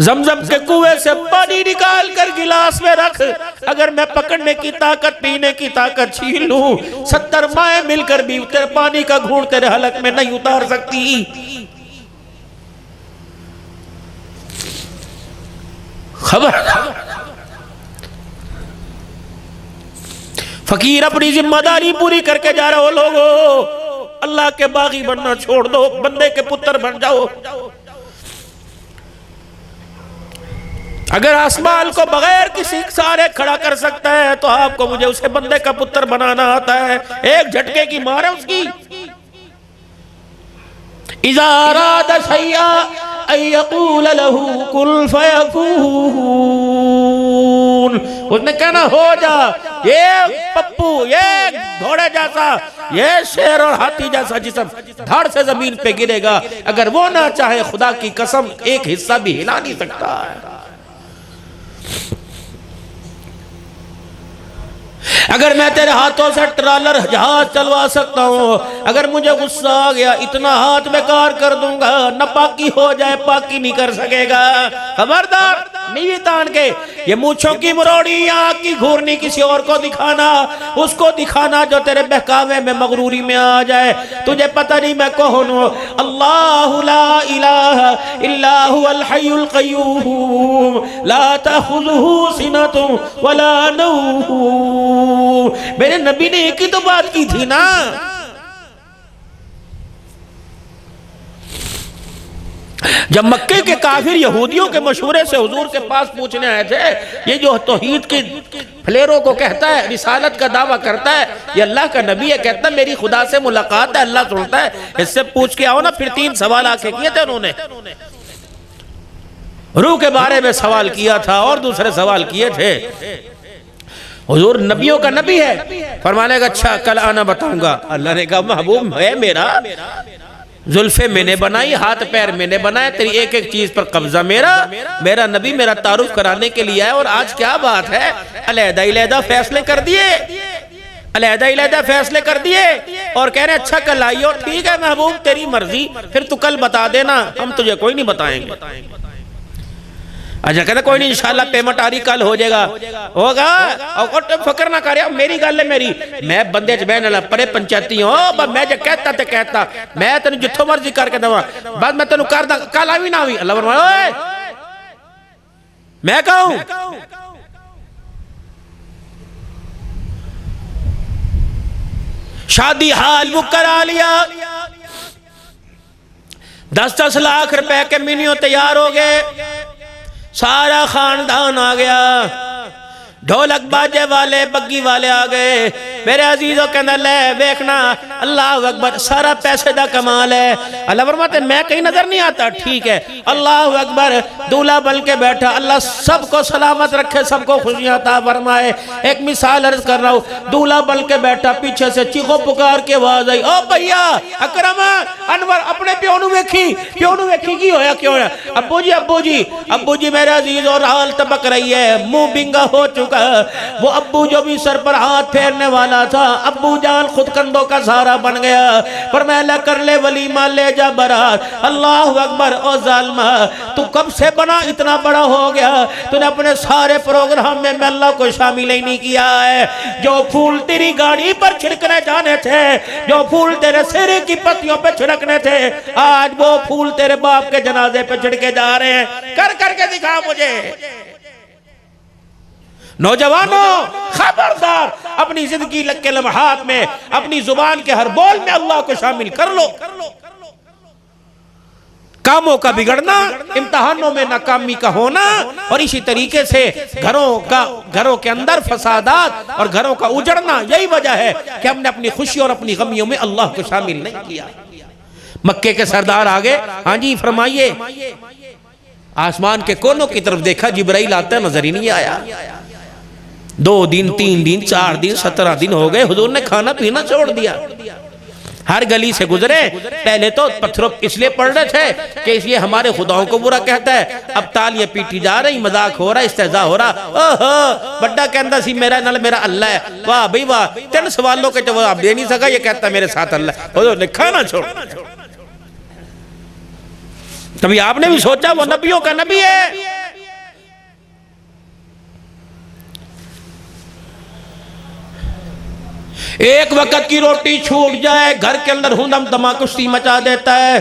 زمزم کے کنویں سے پانی نکال کر گلاس میں رکھ، اگر میں پکڑنے کی طاقت، پینے کی طاقت چھین لوں، 70 مائیں مل کر بھی تیرے پانی کا گھونٹ تیرے حلق میں نہیں اتار سکتی۔ خبر فقیر اپنی ذمہ داری پوری کر کے جا رہے ہو لوگو، اللہ کے باغی بننا چھوڑ دو، بندے کے پتر بن جاؤ۔ اگر آسمان کو بغیر کسی سارے کھڑا کر سکتا ہے تو آپ کو مجھے اسے بندے کا پتر بنانا آتا ہے۔ ایک جھٹکے کی مار ہے اس کی۔ اِذَا أَرَادَ شَيْئًا أَن يَقُولَ لَهُ كُن فَيَكُونُ، اس نے کہنا ہو جا، یہ پپو، یہ گھوڑے جیسا، یہ شیر اور ہاتھی جیسا جسم دھڑ سے زمین پہ گرے گا، اگر وہ نہ چاہے خدا کی قسم ایک حصہ بھی ہلا نہیں سکتا ہے۔ اگر میں تیرے ہاتھوں سے ٹرالر جہاز چلوا سکتا ہوں، اگر مجھے غصہ آ گیا اتنا ہاتھ بیکار کر دوں گا، ناپاکی ہو جائے پاکی نہیں کر سکے گا۔ خبردار، نیوی تان کے یہ مونچھوں کی مروڑی، آنکھ کی گھورنی کسی اور کو دکھانا، اس کو دکھانا جو تیرے بہکاوے میں مغروری میں آ جائے۔ تجھے پتہ نہیں میں کون ہوں؟ اللہ لا الہ الا هو الحی القیوم لا تأخذہ سنۃ ولا نوم۔ میرے نبی نے ایک ہی تو بات کی تھی نا، جب مکے کے کافر یہودیوں کے مشورے سے حضور کے پاس پوچھنے آئے تھے یہ جو توحید کی پھلیروں کو کہتا ہے، رسالت کا دعویٰ کرتا ہے، یہ اللہ کا نبی ہے، کہتا ہے میری خدا سے ملاقات ہے، اللہ سنتا ہے، اس سے پوچھ کے آؤ نا۔ پھر 3 سوال آکے کیے تھے انہوں نے، روح کے بارے میں سوال کیا تھا اور دوسرے سوال کیے تھے۔ حضور نبیوں کا نبی ہے، فرمانے کا اچھا کل آنا بتاؤں گا۔ اللہ نے کہا محبوب ہے میرا، زلفیں میں نے بنائی، ہاتھ پیر میں نے بنائے، تیری ایک ایک چیز پر قبضہ میرا نبی میرا تعارف کرانے کے لیے ہے۔ اور آج کیا بات ہے، علیحدہ علیحدہ فیصلے کر دیے، علیحدہ علیحدہ فیصلے کر دیے، اور کہہ رہے اچھا کل آئیو، ٹھیک ہے محبوب تیری مرضی، پھر تو کل بتا دینا، ہم تجھے کوئی نہیں بتائیں گے۔ اچھا کہتا کوئی نہیں انشاءاللہ پیمنٹ آ رہی کل ہو جائے گا، ہوگا، اور فکر نہ کرے، میری گل ہے، میری میں بندے چ بہن پرے پنچایتی ہوں، میں جو کہتا تے کہتا، میں تینوں جتھوں مرضی کر کے دوا، بعد میں تینوں کر دا، کل آوی نہ آوی، اللہ فرمایا اوئے میں کہوں شادی حال بک کرا لیا، 10-10 لاکھ روپے کے مینیو تیار ہو گئے، سارا خاندان آ گیا، ڈھولک باجے والے بگی والے آ گئے۔ میرے عزیزوں کہنا لے بیکھنا اللہ اکبر، سارا پیسے دا کمال ہے۔ اللہ فرماتے میں کہیں نظر نہیں آتا، ٹھیک ہے، اللہ اکبر، دولہ بن کے بیٹھا، اللہ سب کو سلامت رکھے، سب کو خوشیاں عطا فرمائے۔ ایک مثال عرض کر رہا ہوں، دولہ بن کے بیٹھا، پیچھے سے چیخو پکار کے آواز آئی، او بھیا اکرم انور، اپنے پیونو ویکھی کی ہویا کیوں ہے؟ ابو جی میرے عزیز، اور حال تبک رہی ہے، منہ بنگا ہو چکا۔ وہ ابو جو بھی سر پر ہاتھ پھیرنے والا تھا، ابو جان خود کندھوں کا سہارا بن گیا، فرمایا کر لے ولیمہ، لے جا برات۔ اللہ اکبر، او ظالمہ تو کب سے بنا اتنا بڑا ہو گیا، تو نے اپنے سارے پروگرام میں اللہ کو شامل ہی نہیں کیا ہے۔ جو پھول تیری گاڑی پر چھڑکنے جانے تھے، جو پھول تیرے سرے کی پتیوں پہ چھڑکنے تھے، آج وہ پھول تیرے باپ کے جنازے پہ چھڑکے جا رہے ہیں۔ کر کے دکھا مجھے۔ نوجوانوں خبردار، اپنی زندگی کے لمحات میں، اپنی زبان کے ہر بول میں اللہ کو شامل کر لو۔ کاموں کا بگڑنا، امتحانوں میں ناکامی کا ہونا، اور اسی طریقے سے گھروں کے اندر فسادات اور گھروں کا اجڑنا، یہی وجہ ہے کہ ہم نے اپنی خوشی اور اپنی غمیوں میں اللہ کو شامل نہیں کیا۔ مکے کے سردار آگے، ہاں جی فرمائیے، آسمان کے کونوں کی طرف دیکھا، جبرائیل آتا نظر ہی نہیں آیا۔ 2 دن 3 دن 4 دن 17 دن ہو گئے، حضور نے کھانا پینا چھوڑ دیا۔ ہر گلی سے گزرے، پہلے تو پتھروں اس لیے پڑ رہے تھے کہ اس لیے ہمارے خداؤں کو برا کہتا ہے، اب تالیاں پیٹی جا رہی، مذاق ہو رہا، استہزاء ہو رہا۔ بڑا کہندہ سی میرا نال میرا اللہ ہے، واہ بھئی واہ، 3 سوالوں کے جواب دے نہیں سکا، یہ کہتا میرے ساتھ اللہ ہے۔ حضور نے کھانا چھوڑ۔ کبھی آپ نے بھی سوچا وہ نبیوں کا نبی ہے؟ ایک وقت کی روٹی چھوٹ جائے، گھر کے اندر ہندم دما کشتی مچا دیتا ہے۔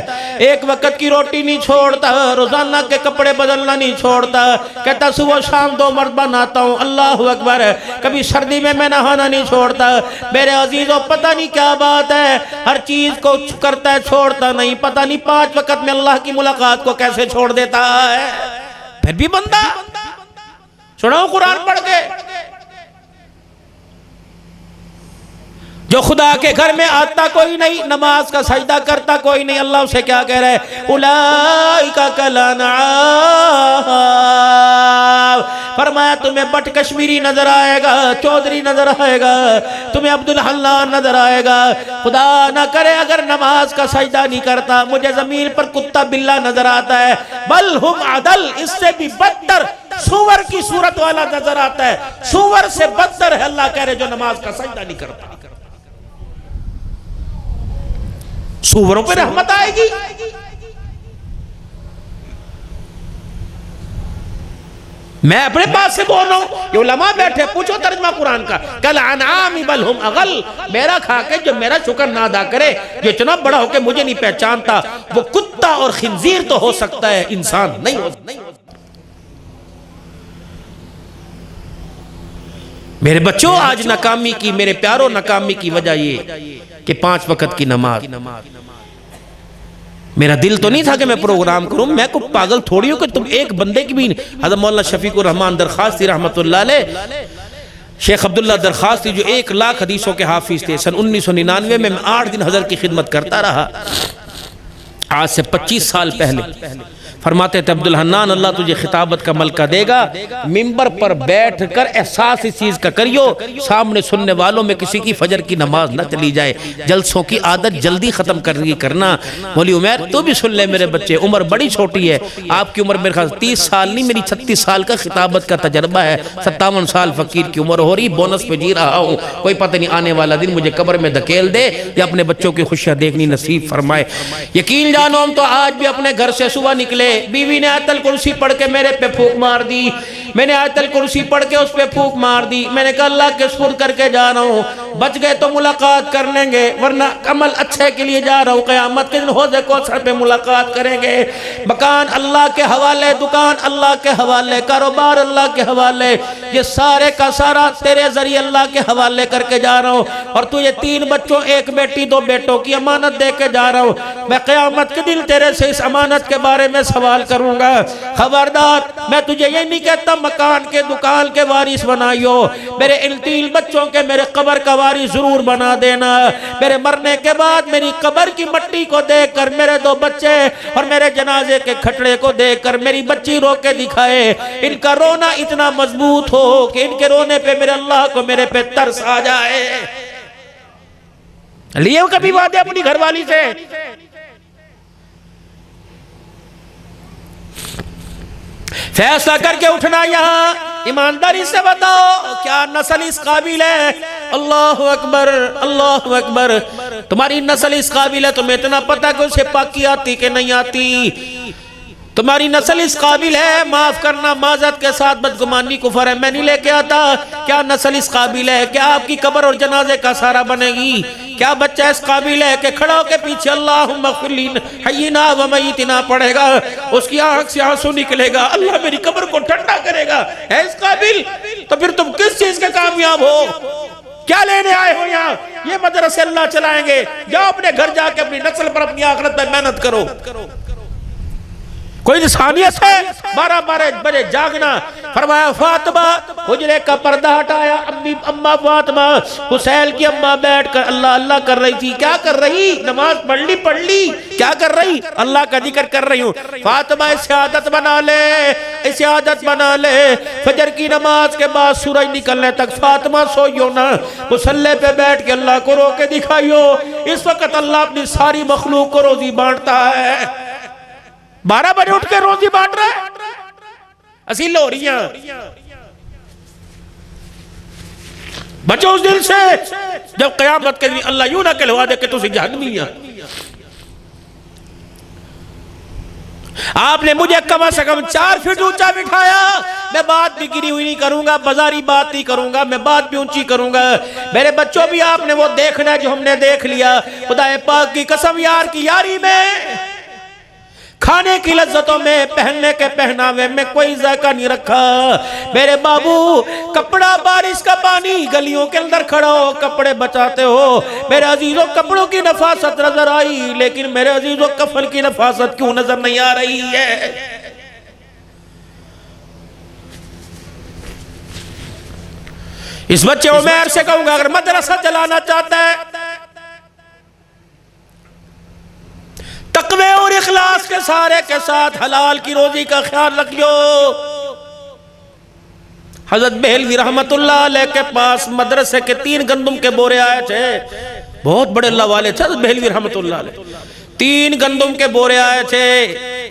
ایک وقت کی روٹی نہیں چھوڑتا، روزانہ کے کپڑے بدلنا نہیں چھوڑتا، کہتا صبح شام 2 مرتبہ نہاتا ہوں، اللہ اکبر، کبھی سردی میں نہانا نہیں چھوڑتا۔ میرے عزیزوں پتہ نہیں کیا بات ہے، ہر چیز کو کرتا ہے چھوڑتا نہیں، پتہ نہیں 5 وقت میں اللہ کی ملاقات کو کیسے چھوڑ دیتا ہے۔ پھر بھی بندہ سناؤ قرآن پڑھ کے، جو خدا کے گھر میں آتا کوئی نہیں، نماز کا سجدہ کرتا کوئی نہیں، اللہ اسے کیا کہہ رہے ہیں؟ اولئک کالانعام، فرمایا تمہیں بٹ کشمیری نظر آئے گا، چودھری نظر آئے گا، تمہیں عبدالحنان نظر آئے گا، خدا نہ کرے اگر نماز کا سجدہ نہیں کرتا، مجھے زمین پر کتا بلہ نظر آتا ہے، بل ہم عدل، اس سے بھی بدتر سور کی صورت والا نظر آتا ہے، سور سے بدتر ہے، اللہ کہہ رہے جو نماز کا سجدہ نہیں کرتا۔ سوروں پہ رحمت آئے گی؟ میں اپنے پاس سے بول رہا ہوں، یہ علماء بیٹھے، پوچھو ترجمہ قرآن کا، کل انعام بل ہم اغل، میرا کھا کے جو میرا شکر نہ ادا کرے، جو اتنا بڑا ہو کے مجھے نہیں پہچانتا، وہ کتا اور خنزیر تو ہو سکتا ہے، انسان نہیں ہو سکتا۔ میرے بچوں آج ناکامی کی، میرے پیاروں ناکامی کی وجہ یہ کہ 5 وقت کی نماز میرا دل تو نہیں تھا کہ میں پروگرام کروں، میں کو پاگل تھوڑی ہوں کہ تم ایک بندے کی بھی نہیں. حضرت مولانا شفیق الرحمان درخواستی رحمت اللہ علیہ، شیخ عبداللہ درخواستی جو 1,00,000 حدیثوں کے حافظ تھے، سن 1999 میں 8 دن حضرت کی خدمت کرتا رہا. آج سے 25 سال پہلے فرماتے تھے عبدالحنان اللہ تجھے خطابت کا ملکہ دے گا، ممبر پر بیٹھ کر احساس اس چیز کا کریو سامنے سننے والوں میں کسی کی فجر کی نماز نہ چلی جائے. جلسوں کی عادت جلدی ختم کرنا. مولی عمیر تو بھی سن لے میرے بچے، عمر بڑی چھوٹی ہے، آپ کی عمر میرے خیال 30 سال نہیں، میری 36 سال کا خطابت کا تجربہ ہے. 57 سال فقیر کی عمر ہو رہی، بونس پہ جی رہا ہوں. کوئی پتہ نہیں آنے والا دن مجھے قبر میں دھکیل دے یا اپنے بچوں کی خوشیاں دیکھنی نصیب فرمائے. یقین جانو ہم تو آج بھی اپنے گھر سے صبح نکلے، بیوی نے آیت الکرسی پڑھ کے میرے پہ پھونک مار دی، میں نے آیت الکرسی پڑھ کے اس پہ پھونک مار دی. میں نے کہا اللہ کے سپرد کر کے جا رہا ہوں، بچ گئے تو ملاقات کر لیں گے، ورنہ عمل اچھے کے لیے جا رہا ہوں، قیامت کے دن حوض کوثر پہ ملاقات کریں گے. مکان اللہ کے حوالے، دکان اللہ کے حوالے، کاروبار اللہ کے حوالے، یہ سارے کا سارا تیرے ذریعے اللہ کے حوالے کر کے جا رہا ہوں. اور تجھے 3 بچوں، 1 بیٹی 2 بیٹوں کی امانت دے کے جا رہا ہوں. میں قیامت کے دن تیرے سے اس امانت کے بارے میں سوال کروں گا. خبردار، میں تجھے یہ نہیں کہتا مکان کے دکان کے وارث بنائیو، میرے ان 3 بچوں کے میرے قبر کا وارث ضرور بنا دینا. میرے مرنے کے بعد میری قبر کی مٹی کو دیکھ کر میرے 2 بچے اور میرے جنازے کے کھٹڑے کو دیکھ کر میری بچی رو کے دکھائے. ان کا رونا اتنا مضبوط ہو کہ ان کے رونے پہ میرے اللہ کو میرے پہ ترس آ جائے. لیے کبھی وعدے اپنی گھر والی سے؟ فیصلہ کر کے اٹھنا یہاں، ایمانداری سے بتاؤ کیا نسل اس قابل ہے؟ اللہ اکبر، اللہ اکبر. تمہاری نسل اس قابل ہے، تمہیں اتنا پتا کہ اسے پاکی آتی کہ نہیں آتی؟ تمہاری نسل اس قابل ہے؟ معاف کرنا، معذرت کے ساتھ بدگمانی کفر ہے، میں نہیں لے کے آتا. کیا نسل اس قابل ہے؟ کیا آپ کی قبر اور جنازے کا سہارا بنے گی؟ کیا بچہ اس قابل ہے کہ کھڑا ہو کے پیچھے اللہم اغفر لی حینا و میتنا پڑھے گا، اس کی آنکھ سے آنسو نکلے گا، اللہ میری قبر کو ٹھنڈا کرے گا؟ ہے اس قابل؟ تو پھر تم کس چیز کے کامیاب ہو؟ کیا لینے آئے ہو یہاں؟ یہ مدرسے اللہ چلائیں گے. جاؤ اپنے گھر جا کے اپنی نسل پر، اپنی آخرت پر محنت کرو. کوئی انسانیت ہے 12 بجے جاگنا؟ فرمایا فاطمہ حجرے کا پردہ ہٹایا، اماں فاطمہ حسین کی اماں بیٹھ کر اللہ اللہ کر رہی تھی. کیا کر رہی؟ نماز پڑھ لی. کیا کر رہی؟ اللہ کا ذکر کر رہی ہوں. فاطمہ اسے عادت بنا لے، اسے عادت بنا لے. فجر کی نماز کے بعد سورج نکلنے تک فاطمہ سوئیو نہ، مصلی پہ بیٹھ کے اللہ کو رو کے دکھائیو. اس وقت اللہ اپنی ساری مخلوق کو روزی بانٹتا ہے. 12 بجے اٹھ کے روزی بانٹ رہا ہے. اسی لوریاں بچو اس دل سے جب قیامت کے دن اللہ یوں نہ کہلوا دے کہ تسی جہنمی ہیں. آپ نے مجھے کم از کم 4 فٹ اونچا بٹھایا. میں بات بھی گری ہوئی نہیں کروں گا، بازاری بات نہیں کروں گا، میں بات بھی اونچی کروں گا. میرے بچوں بھی آپ نے وہ دیکھنا ہے جو ہم نے دیکھ لیا. خدا پاک کی قسم یار کی یاری میں، کھانے کی لذتوں میں، پہننے کے پہناوے میں کوئی ذائقہ نہیں رکھا. میرے بابو کپڑا بارش کا پانی، گلیوں کے اندر کھڑا ہو کپڑے بچاتے ہو. میرے عزیزوں کپڑوں کی نفاست نظر آئی، لیکن میرے عزیزوں کفن کی نفاست کیوں نظر نہیں آ رہی ہے؟ اس بچے عمیر سے کہوں گا اگر مدرسہ چلانا چاہتا ہے تقوی اور اخلاص کے ساتھ حلال کی روزی کا خیال رکھیو. حضرت بہلوی رحمت اللہ علیہ کے پاس مدرسے کے 3 گندم کے بورے آئے تھے. بہت بڑے اللہ والے تھے حضرت بہلوی رحمت اللہ علیہ. 3 گندم کے بورے آئے تھے.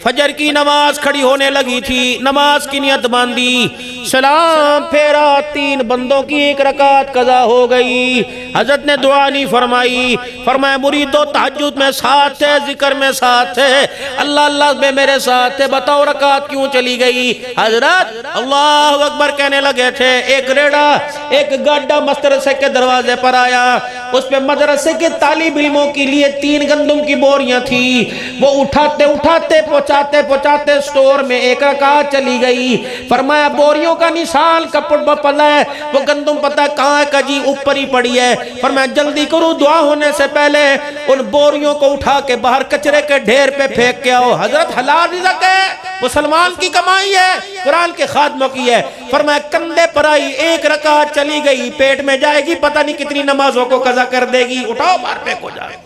فجر کی نماز کھڑی ہونے لگی تھی، نماز کی نیت باندھی، سلام پھیرا، 3 بندوں کی 1 رکعت قضا ہو گئی. حضرت نے دعا نہیں فرمائی. فرمایا مریدو تہجد میں ساتھ تھے، ذکر میں ساتھ تھے، اللہ اللہ میں میرے ساتھ تھے، بتاؤ رکعت کیوں چلی گئی؟ حضرت اللہ اکبر کہنے لگے تھے. ایک ریڑا، ایک گاڈا مدرسے کے دروازے پر آیا. اس پہ مدرسے کے طالب علموں کے لیے 3 گندم کی بوریاں تھی. وہ اٹھاتے پہنچاتے سٹور میں 1 رکعت چلی گئی. فرمایا بوریوں کا نشان کپڑ پلا ہے، وہ گندم پتہ کہاں ہے جی اوپر ہی پڑی ہے۔ فرمایا جلدی کرو، دعا ہونے سے پہلے ان بوریوں کو اٹھا کے باہر کچرے کے ڈھیر پہ پھینک کے آؤ۔ حضرت حلال رزق ہے، مسلمان کی کمائی ہے، قرآن کے خادموں کی ہے۔ فرمایا کندھے پر آئی، ایک رکعت چلی گئی، پیٹ میں جائے گی، پتہ نہیں کتنی نمازوں کو قضا کر دے گی، اٹھاؤ باہر پھینکو جائے۔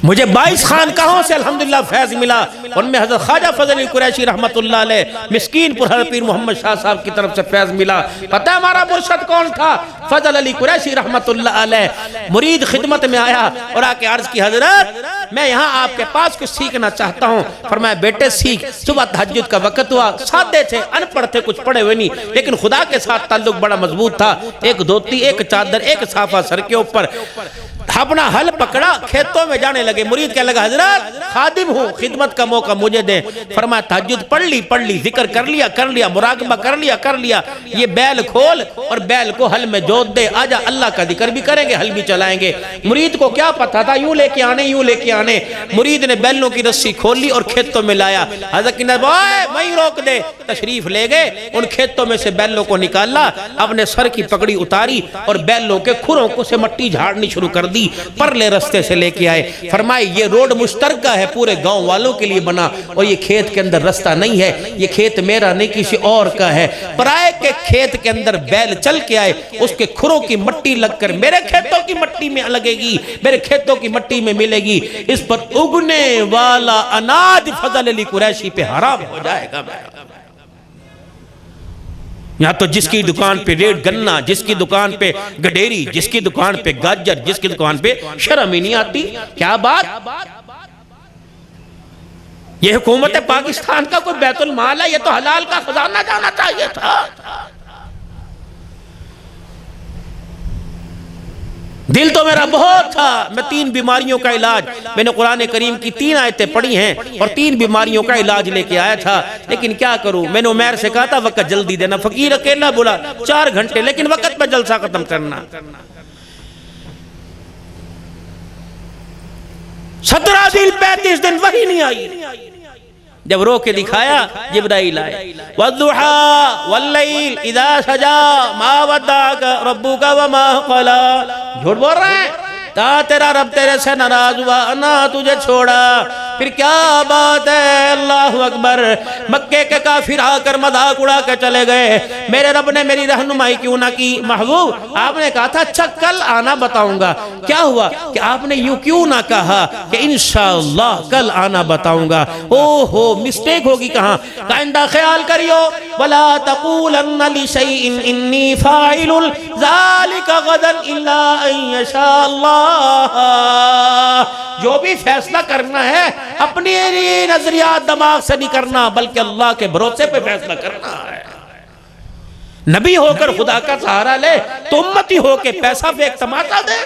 مجھے 22 خانقاہوں سے الحمدللہ فیض ملا، ان میں حضرت خواجہ فضل علی قریشی رحمت اللہ علیہ مسکین پور حضرت پیر محمد شاہ صاحب کی طرف سے فیض ملا۔ پتہ ہے ہمارا مرشد کون تھا؟ فضل علی قریشی رحمت اللہ علیہ۔ مرید خدمت میں آیا اور آ کے عرض کی حضرت میں یہاں آپ کے پاس کچھ سیکھنا چاہتا ہوں۔ فرمایا بیٹے سیکھ۔ صبح تہجد کا وقت ہوا، سادے تھے، ان پڑھ تھے، کچھ پڑھے ہوئے نہیں، لیکن خدا کے ساتھ تعلق بڑا مضبوط تھا۔ ایک دھوتی، ایک چادر، ایک صافہ سر کے اوپر، اپنا حل پکڑا، کھیتوں میں جانے لگے۔ مرید کہنے لگا حضرت خادم ہوں، خدمت کا موقع مجھے دیں۔ فرمایا تہجد پڑھ لی، ذکر کر لیا، مراقبہ کر لیا، یہ بیل کھول اور بیل کو حل میں جوت دے، آجا اللہ کا ذکر بھی کریں گے، حل بھی چلائیں گے۔ مرید کو کیا پتا تھا، یوں لے کے آنے۔ مرید نے بیلوں کی رسی کھول لی اور کھیتوں میں لایا۔ حضرت نے بوائے وہیں روک دے، تشریف لے گئے، ان کھیتوں میں سے بیلوں کو نکالا، اپنے سر کی پگڑی اتاری اور بیلوں کے کھروں کو سے مٹی جھاڑنی شروع کر دی، پرلے رستے سے لے کے آئے۔ فرمائے یہ روڈ مشترکہ ہے، پورے گاؤں والوں کے لیے بنا، اور یہ کھیت کے اندر رستہ نہیں ہے، یہ کھیت میرا نہیں کسی اور کا ہے۔ پرائے کے کھیت کے اندر بیل چل کے آئے، اس کے کھروں کی مٹی لگ کر میرے کھیتوں کی مٹی میں لگے گی، میرے کھیتوں کی مٹی میں ملے گی، اس پر اگنے والا اناج فضل علی قریشی پہ حرام ہو جائے گا۔ یہاں تو جس کی دکان پہ ریٹ گنا، جس کی دکان پہ گڈیری، جس کی دکان پہ گاجر، جس کی دکان پہ شرم ہی نہیں آتی۔ کیا بات؟ یہ حکومت پاکستان کا کوئی بیت المال ہے؟ یہ تو حلال کا خزانہ جانا چاہیے تھا۔ دل تو میرا بہت تھا، میں 3 بیماریوں کا علاج، میں نے قرآن کریم کی 3 آیتیں پڑھی ہیں اور 3 بیماریوں کا علاج لے کے آیا تھا، لیکن کیا کروں؟ میں نے عمیر سے کہا تھا وقت جلدی دینا، فقیر اکیلا بولا 4 گھنٹے، لیکن وقت پہ جلسہ ختم کرنا۔ 17 دن 35 دن وہی نہیں آئی۔ جب رو کے دکھایا، جبرائیل آئے، وَالضُّحَىٰ وَاللَّيْلِ إِذَا سَجَىٰ مَا وَدَّعَكَ رَبُّكَ وَمَا قَلَىٰ۔ جھوٹ بول رہے ہیں؟ تا تیرا رب تیرے سے ناراض ہوا، نہ تجھے چھوڑا۔ پھر کیا بات ہے، اللہ اکبر۔ مکے کے کافر آ کر مذاق اڑا کے چلے گئے، میرے رب نے میری رہنمائی کیوں نہ کی؟ محبوب آپ نے کہا تھا اچھا کل آنا بتاؤں گا، کیا ہوا کہ آپ نے یوں کیوں نہ کہا کہ انشاءاللہ کل آنا بتاؤں گا؟ اوہو مسٹیک ہوگی کہاں؟ آئندہ خیال کریو، وَلَا تَقُولَنَّ لِشَيْءٍ إِنِّي فَاعِلٌ ذَلِكَ غَدًا إِلَّا أَن يَشَاءَ اللَّهُ۔ جو بھی فیصلہ کرنا ہے اپنی نظریات دماغ سے نہیں کرنا، بلکہ اللہ کے بھروسے پہ فیصلہ کرنا ہے۔ نبی ہو کر خدا کا سہارا لے تو امتی ہو کے پیسہ پہ ایک تماشا دے۔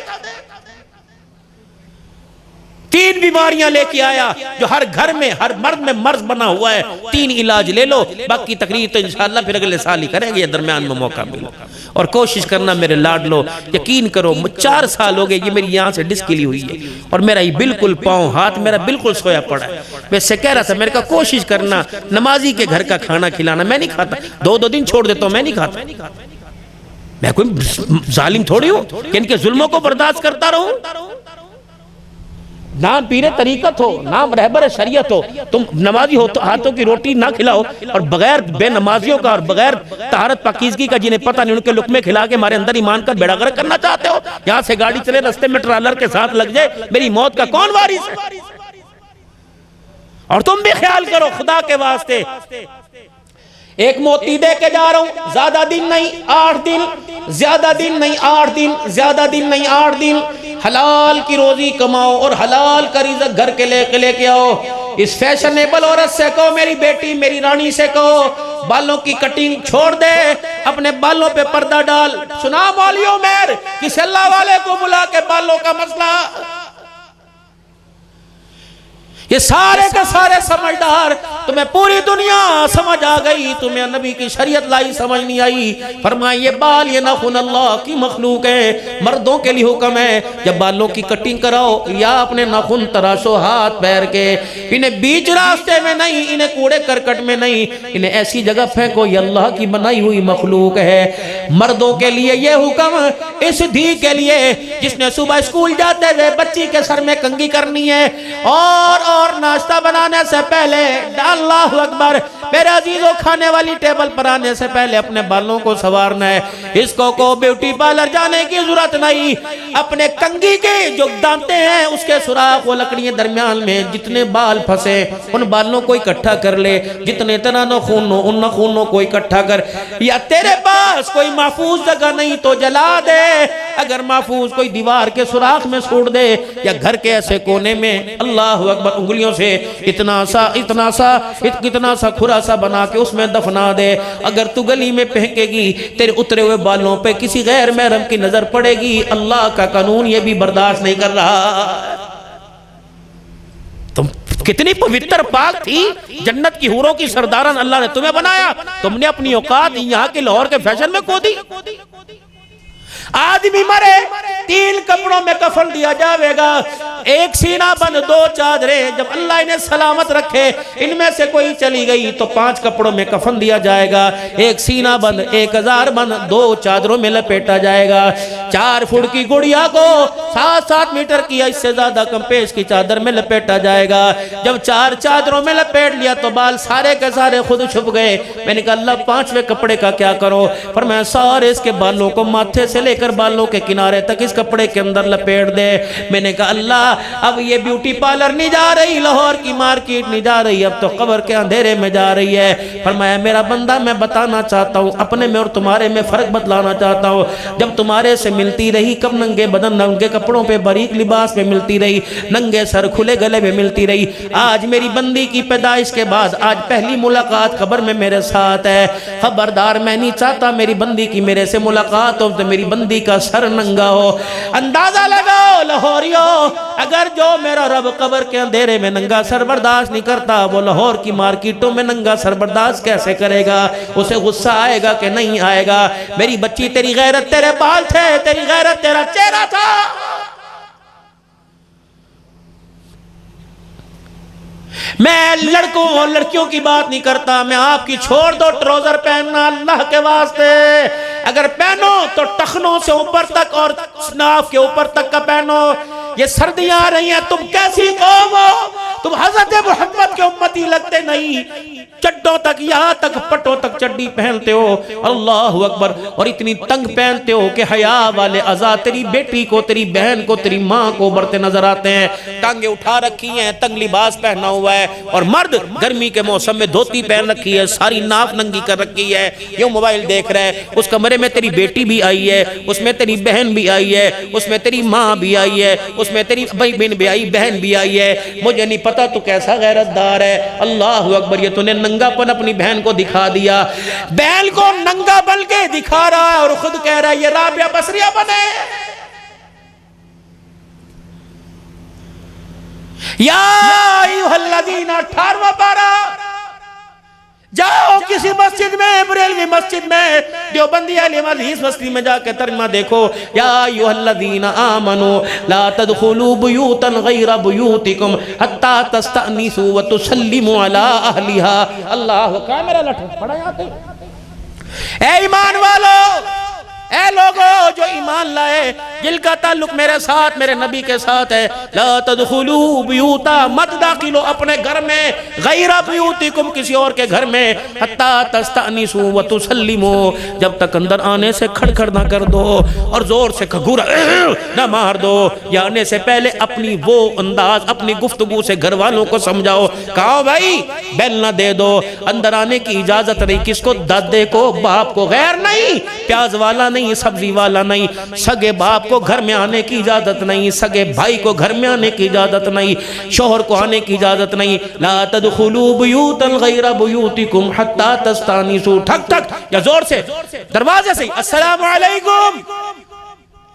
3 بیماریاں لے کے آیا جو ہر گھر میں، ہر مرد میں مرض بنا ہوا ہے، 3 علاج لے لو، باقی تقریر تو انشاءاللہ پھر اگلے سال ہی کریں گے، یہ درمیان میں موقع ملا۔ اور کوشش کرنا میرے لاڈ لو، یقین کرو 4 سال ہو گئے یہ میری یہاں سے ڈسک لی ہوئی ہے، اور میرا یہ بالکل پاؤں ہاتھ میرا بالکل سویا پڑا ہے۔ میں سے کہہ رہا تھا میرے کا کوشش کرنا، نمازی کے گھر کا کھانا کھلانا، میں نہیں کھاتا، 2 دن چھوڑ دیتا ہوں، میں نہیں کھاتا۔ میں کوئی ظالم تھوڑی ہوں کہ ان کے ظلموں کو برداشت کرتا رہوں۔ نام پیر طریقت ہو، نام رہبر شریعت ہو، تم نمازی ہو تو ہاتھوں کی روٹی نہ کھلاؤ، اور بغیر بے نمازیوں کا اور بغیر طہارت پاکیزگی کا جنہیں پتہ نہیں ان کے لقمے کھلا کے ہمارے اندر ایمان کا بیڑا غرق کرنا چاہتے ہو؟ یہاں سے گاڑی چلے، رستے میں ٹرالر کے ساتھ لگ جائے، میری موت کا کون وارث ہے؟ اور تم بھی خیال کرو خدا کے واسطے، ایک موتی دے کے جا رہا ہوں، زیادہ دن نہیں 8 دن، زیادہ دن نہیں 8 دن، زیادہ دن نہیں 8 دن، حلال کی روزی کماؤ اور حلال کا رزق گھر کے لے کے آؤ۔ اس فیشنیبل عورت سے کہو، میری بیٹی میری رانی سے کہو بالوں کی کٹنگ چھوڑ دے، اپنے بالوں پہ پردہ ڈال۔ سنا مولیو میر کسی اللہ والے کو بلا کے بالوں کا مسئلہ، یہ سارے کے سارے سمجھدار، تمہیں پوری دنیا سمجھ آ گئی، تمہیں نبی کی شریعت لائی سمجھ نہیں آئی۔ فرمایا یہ بال یہ ناخن اللہ کی مخلوق ہے، مردوں کے لیے حکم ہے جب بالوں کی کٹنگ کراؤ یا اپنے ناخن تراشو ہاتھ پیر کے، انہیں بیچ راستے میں نہیں، انہیں کوڑے کرکٹ میں نہیں، انہیں ایسی جگہ پھینکو، یہ اللہ کی بنائی ہوئی مخلوق ہے۔ مردوں کے لیے یہ حکم اس دھی کے لیے جس نے صبح اسکول جاتے ہوئے بچی کے سر میں کنگھی کرنی ہے، اور ناشتہ بنانے سے پہلے اللہ اکبر میرے عزیزوں کھانے والی ٹیبل پر آنے سے پہلے اپنے بالوں کو سنوارنا ہے۔ اس کو بیوٹی پارلر جانے کی ضرورت نہیں، اپنے کنگھی کے جو دانتے ہیں اس کے سوراخ و لکڑیاں درمیان میں جتنے بال پھنسے ان بالوں کو اکٹھا کر لے، جتنے تنا نخون ہو ان نخونوں کو اکٹھا کر، یا تیرے پاس کوئی محفوظ جگہ نہیں تو جلا دے، اگر محفوظ کوئی دیوار کے سوراخ میں چھوڑ دے یا گھر کے ایسے کونے میں اللہ اکبر انگلیوں سے اتنا سا کھرا سا بنا کے اس میں دفنا دے۔ اگر تو گلی میں پھینکے گی تیرے اترے ہوئے بالوں پہ کسی غیر محرم کی نظر پڑے گی، اللہ کا قانون یہ بھی برداشت نہیں کر رہا۔ تم کتنی پوتر پاک تھی، جنت کی حوروں کی سرداران اللہ نے تمہیں بنایا، تم نے اپنی اوقات یہاں کے لاہور کے فیشن میں کھو دی۔ آدمی مرے 3 کپڑوں میں کفن دیا جاوے گا، 1 سینہ بند 2 چادریں، جب اللہ انہیں سلامت رکھے ان میں سے کوئی چلی گئی تو 5 کپڑوں میں کفن دیا جائے گا، 1 سینہ بند 1000 بند 2 چادروں میں لپیٹا جائے گا۔ 4 فٹ کی گڑیا کو 7 میٹر کی اس سے زیادہ کم پیش کی چادر میں لپیٹا جائے گا۔ جب 4 چادروں میں لپیٹ لیا تو بال سارے کے سارے خود چھپ گئے۔ میں نے کہا اللہ 5ویں کپڑے کا کیا کرو؟ فرمایا سارے اس کے بالوں کو ماتھے سے لے کر بالوں کے کنارے تک اس کپڑے کے اندر لپیٹ دے۔ میں نے کہا اللہ اب یہ بیوٹی پارلر نہیں جا رہی، لاہور کی مارکیٹ نہیں جا رہی، اب تو قبر کے اندھیرے میں جا رہی ہے۔ فرمایا میرا بندہ میں بتانا چاہتا ہوں، اپنے میں اور تمہارے میں فرق بتلانا چاہتا ہوں، جب تمہارے سے ملتی رہی کب ننگے بدن ننگے کپڑوں پہ باریک لباس میں ملتی رہی، ننگے سر کھلے گلے میں ملتی رہی، آج میری بندی کی پیدائش کے بعد آج پہلی ملاقات قبر میں میرے ساتھ ہے۔ خبردار میں نہیں چاہتا میری بندی کی میرے سے ملاقات ہو تو میری بندی کا سر ننگا ہو۔ اندازہ لگاؤ لاہوریو، اگر جو میرا رب قبر کے اندھیرے میں ننگا سر برداشت نہیں کرتا، وہ لاہور کی مارکیٹوں میں ننگا سر برداشت کیسے کرے گا؟ اسے غصہ آئے گا کہ نہیں آئے گا؟ میری بچی تیری غیرت تیرے بال تھے، تیری غیرت تیرا چہرہ تھا۔ میں لڑکوں اور لڑکیوں کی بات نہیں کرتا، میں آپ کی چھوڑ دو ٹروزر پہننا اللہ کے واسطے، اگر پہنو تو ٹخنوں سے اوپر تک اور ناف کے اوپر تک کا پہنو۔ یہ سردیاں آ رہی ہیں، تم کیسی قوم ہو؟ تم حضرت محمد کے امتی لگتے نہیں، چڈوں تک یہاں تک پٹوں تک چڈی پہنتے ہو، اللہ اکبر، اور اتنی تنگ پہنتے ہو کہ حیا والے اعضاء تیری بیٹی کو تیری بہن کو تیری ماں کو بڑھتے نظر آتے ہیں۔ ٹانگیں اٹھا رکھی ہیں، تنگ لباس پہنا ہوا ہے، اور مرد گرمی کے موسم میں دھوتی پہن رکھی ہے، ساری ناف ننگی کر رکھی ہے، یہ موبائل دیکھ رہا ہے۔ اس کمرے میں تیری بیٹی بھی آئی ہے، اس میں تیری بہن بھی آئی ہے، اس میں تیری ماں بھی آئی ہے، اس میں تیری بھائی بہن بھی آئی، بہن بھی آئی ہے۔ مجھے نہیں پتا تو کیسا غیرت دار ہے، اللہ اکبر، یہ تو نے ننگا پن اپنی بہن کو دکھا دیا، بہن کو ننگا بن کے دکھا رہا ہے اور خود کہہ رہا ہے یہ رابعہ بصریہ بنے۔ یا ایھا الذین 18واں پارہ، جاؤ کسی مسجد میں، بریلوی مسجد میں، دیوبندی عالم حدیث مسجد میں جا کے ترجمہ دیکھو، یا ایھا الذین آمنوا لا تدخلوا بیوتا غیر بیوتکم حتی تستأنسوا وتسلموا علی اہلها۔ اللہ کا میرا لٹھ پڑھا یہاں، اے ایمان والو، اے لوگو جو ایمان لائے، جن کا تعلق میرے ساتھ میرے نبی کے ساتھ ہے، لا تدخلوا بیوتا، مت داخلو اپنے گھر میں، غیر بیوتکم، کسی اور کے گھر میں، حتی تستأنسوا وتسلموا، جب تک اندر آنے سے کھڑکھڑ نہ کر دو اور زور سے کھگورا نہ مار دو، یا آنے سے پہلے اپنی وہ انداز اپنی گفتگو سے گھر والوں کو سمجھاؤ، کہو بھائی بیل نہ دے دو، اندر آنے کی اجازت نہیں، کس کو؟ دادے کو، باپ کو، غیر نہیں، پیاز والا نہیں، سبزی والا نہیں، سگے باپ کو گھر میں آنے کی اجازت نہیں، سگے بھائی کو گھر میں آنے کی اجازت نہیں، شوہر کو آنے کی اجازت نہیں۔ لا تدخلوا بیوتا غیر بیوتکم حتی تستأنسوا، ٹھک ٹھک یا زور سے دروازے سے، السلام علیکم،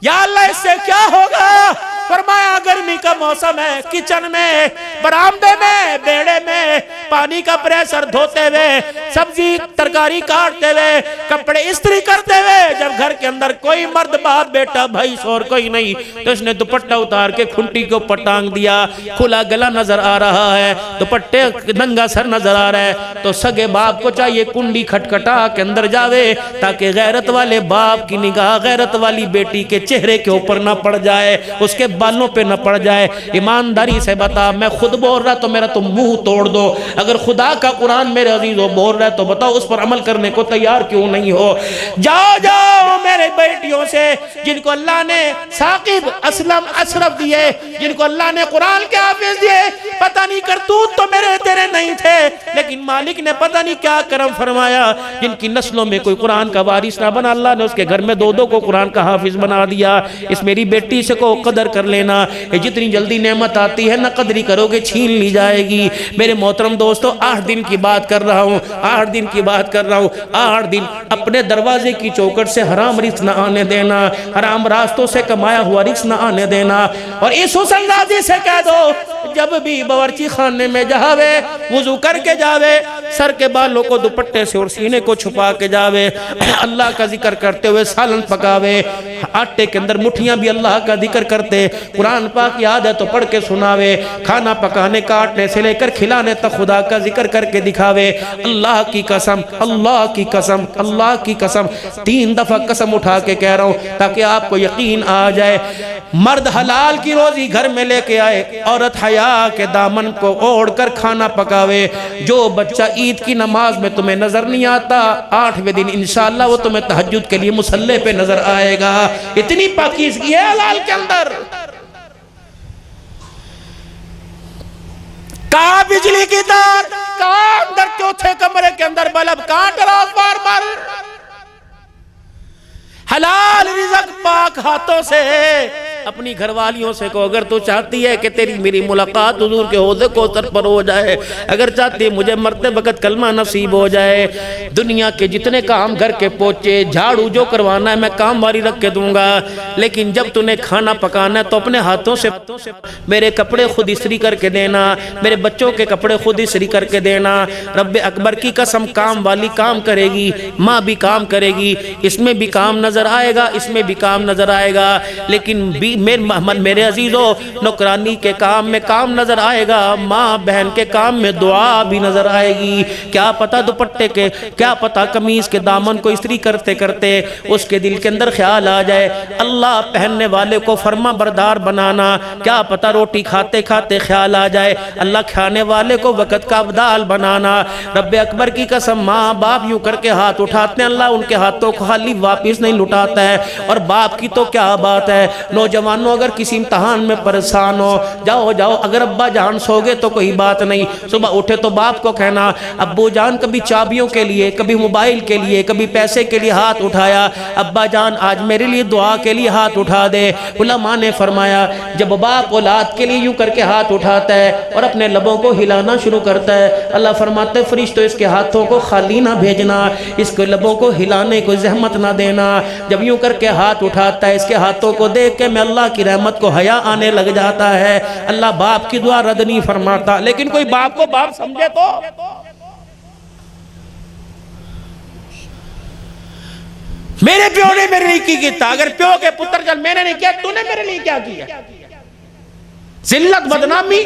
یا اللہ اس سے کیا ہوگا؟ فرمایا گرمی کا موسم ہے، کچن میں، برآمدے میں، بیڑے میں پانی کا پریشر دھوتے ہوئے، سبزی ترکاری کاٹتے ہوئے، کپڑے استری کرتے ہوئے، جب گھر کے اندر کوئی مرد باپ بیٹا بھائی شور کوئی نہیں تو اس نے دوپٹہ اتار کے کھنٹی کو پٹانگ دیا، کھلا گلا نظر آ رہا ہے، دوپٹے ننگا سر نظر آ رہا ہے، تو سگے باپ کو چاہیے کنڈی کھٹکھٹا کے اندر جاوے تاکہ غیرت والے باپ کی نگاہ غیرت والی بیٹی کے چہرے کے اوپر نہ پڑ جائے، اس کے بالوں پہ نہ پڑ جائے۔ ایمانداری سے بتا، میں خود بول رہا تو میرا تم منہ توڑ دو، اگر خدا کا قرآن میرے عزیزوں بول رہا ہے تو بتاؤ اس پر عمل کرنے کو تیار کیوں نہیں ہو؟ جاؤ جاؤ میرے بیٹیوں سے جن کو اللہ نے ثاقب، اسلم، اشرف دیے، جن کو اللہ نے قرآن کے حافظ دیے، پتہ نہیں کرتوت تو میرے تیرے نہیں تھے لیکن مالک نے پتہ نہیں کیا کرم فرمایا، جن کی نسلوں میں کوئی قرآن کا وارث نہ بنا، اللہ نے اس کے گھر میں دو دو کو قرآن کا حافظ بنا دیا۔ اس میری بیٹی سے کو قدر کر لینا، یہ جتنی جلدی نعمت آتی ہے نہ قدری کرو گے چھین لی جائے گی۔ میرے محترم دوستو، 8 دن کی بات کر رہا ہوں، 8 دن کی بات کر رہا ہوں، 8 دن اپنے دروازے کی چوکٹ سے حرام رزق نہ آنے دینا، حرام راستوں سے کمایا ہوا رزق نہ آنے دینا، اور اس حسن راضی سے کہہ دو جب بھی باورچی خانے میں جاوے وضو کر کے جاوے، سر کے بالوں کو دوپٹے سے اور سینے کو چھپا کے جاوے، اللہ کا ذکر کرتے ہوئے سالن پکاوے، آٹے کے اندر مٹھیاں بھی اللہ کا ذکر کرتے، قرآن پاک یاد ہے تو پڑھ کے سناوے، کھانا پکانے کاٹنے سے لے کر کھلانے تک خدا کا ذکر کر کے دکھاوے۔ اللہ کی قسم، اللہ کی قسم، اللہ کی قسم، 3 دفعہ قسم اٹھا کے کہہ رہا ہوں تاکہ آپ کو یقین آ جائے، مرد حلال کی روزی گھر میں لے کے آئے، عورت حیا کے دامن کو اوڑھ کر کھانا پکاوے۔ جو بچہ عید کی نماز میں تمہیں نظر نہیں آتا، 8ویں دن انشاءاللہ وہ تمہیں تہجد کے لیے مصلی پہ نظر آئے گا۔ اتنی پاکیزگی ہے حلال کے اندر۔ کہاں بجلی کی تار، کہاں اندر چوتھے کمرے کے اندر بلب، کہاں ٹرانسفارمر بار حلال رزق پاک ہاتھوں سے اپنی گھر والیوں سے کو، اگر تو چاہتی ہے کہ تیری میری ملاقات حضور کے حوضے کوثر پر ہو جائے، اگر چاہتی ہے مجھے مرتے وقت کلمہ نصیب ہو جائے، دنیا کے جتنے کام گھر کے پوچھے جھاڑو جو کروانا ہے میں کام والی رکھ کے دوں گا، لیکن جب تو نے کھانا پکانا ہے تو اپنے ہاتھوں سے میرے کپڑے خود استری کر کے دینا، میرے بچوں کے کپڑے خود استری کر کے دینا۔ رب اکبر کی قسم، کام والی کام کرے گی، ماں بھی کام کرے گی، اس میں بھی کام نظر آئے گا، اس میں بھی کام نظر آئے گا، لیکن میرے عزیزوں نوکرانی کے کام میں کام نظر آئے گا، ماں بہن کے کام میں دعا بھی نظر آئے گی۔ کیا پتہ دوپٹے کے، کیا پتہ قمیض کے دامن کو استری کرتے کرتے اس کے دل کے اندر خیال آ جائے اللہ پہننے والے کو فرما بردار بنانا، کیا پتہ روٹی کھاتے کھاتے خیال آ جائے اللہ کھانے والے کو وقت کا ابدال بنانا۔ رب اکبر کی قسم، ماں باپ یوں کر کے ہاتھ اٹھاتے ہیں، اللہ ان کے ہاتھوں کو خالی واپس نہیں لٹاتا ہے، اور باپ کی تو کیا بات ہے۔ نوجوانوں اگر کسی امتحان میں پریشان ہو، جاؤ جاؤ، اگر ابا جان سو گے تو کوئی بات نہیں، صبح اٹھے تو باپ کو کہنا ابو جان کبھی چابیوں کے لیے، کبھی موبائل کے لیے، کبھی پیسے کے لیے ہاتھ اٹھایا، ابا جان آج میرے لیے دعا کے لیے ہاتھ اٹھا دے۔ علماء نے فرمایا جب باپ اولاد کے لیے یوں کر کے ہاتھ اٹھاتا ہے اور اپنے لبوں کو ہلانا شروع کرتا ہے، اللہ فرماتے فرشتوں اس کے ہاتھوں کو خالی نہ بھیجنا، اس کے لبوں کو ہلانے کو زحمت نہ دینا۔ جب یوں کر کے ہاتھ اٹھاتا ہے اس کے ہاتھوں کو دیکھ کے میں اللہ کی رحمت کو حیا آنے لگ جاتا ہے۔ اللہ باپ کی دعا رد نہیں فرماتا، لیکن کوئی باپ کو باپ سمجھے تو میرے پیو نے میرے لیے کی کیا، اگر پیو کے پتر جل میں نے نہیں کیا تو نے میرے لیے کیا کیا؟ ذلت بدنامی،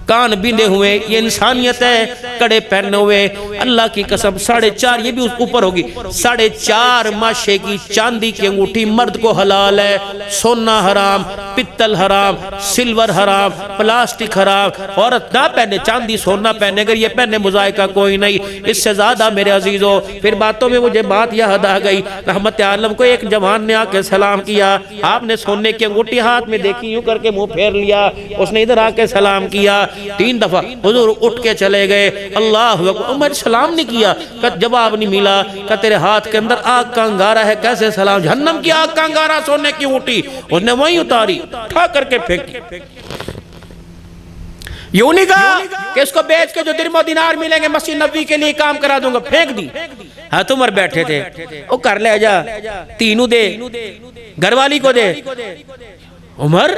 کان بیندے ہوئے، یہ انسانیت ہے، کڑے پہنے ہوئے، اللہ کی قسم 4.5 یہ بھی اوپر ہوگی، 4.5 ماشے کی چاندی کی انگوٹھی مرد کو حلال ہے، سونا حرام، پتل حرام، سلور حرام، پلاسٹک حرام، عورت نہ پہنے، چاندی سونا پہنے، اگر یہ پہنے مذائقہ کوئی نہیں، اس سے زیادہ میرے عزیزوں۔ پھر باتوں میں مجھے بات یاد آ گئی، رحمت عالم کو ایک جوان نے آ کے سلام کیا، آپ نے سونے کی انگوٹھی ہاتھ میں دیکھی، یوں کر کے منہ پھیر لیا، اس نے ادھر آ کے سلام کیا، 3 دفعہ حضور اٹھ کے چلے گئے، اللہ اکبر، عمر سلام نہیں کیا، کہ جواب نہیں ملا، کہ تیرے ہاتھ کے اندر آگ کا انگارہ ہے کیسے سلام؟ جہنم کی آگ کا انگارہ سونے کی انگوٹھی، اس نے وہیں اتاری، اٹھا کر کے پھینکی۔ یوں نہیں کہا کہ اس کو بیچ کے جو درم و دینار ملیں گے مسجد نبوی کے لیے کام کرا دوں گا، پھینک دی۔ ہاں عمر بیٹھے تھے، وہ کر لے جا، تینوں دے، گھر والی کو دے، عمر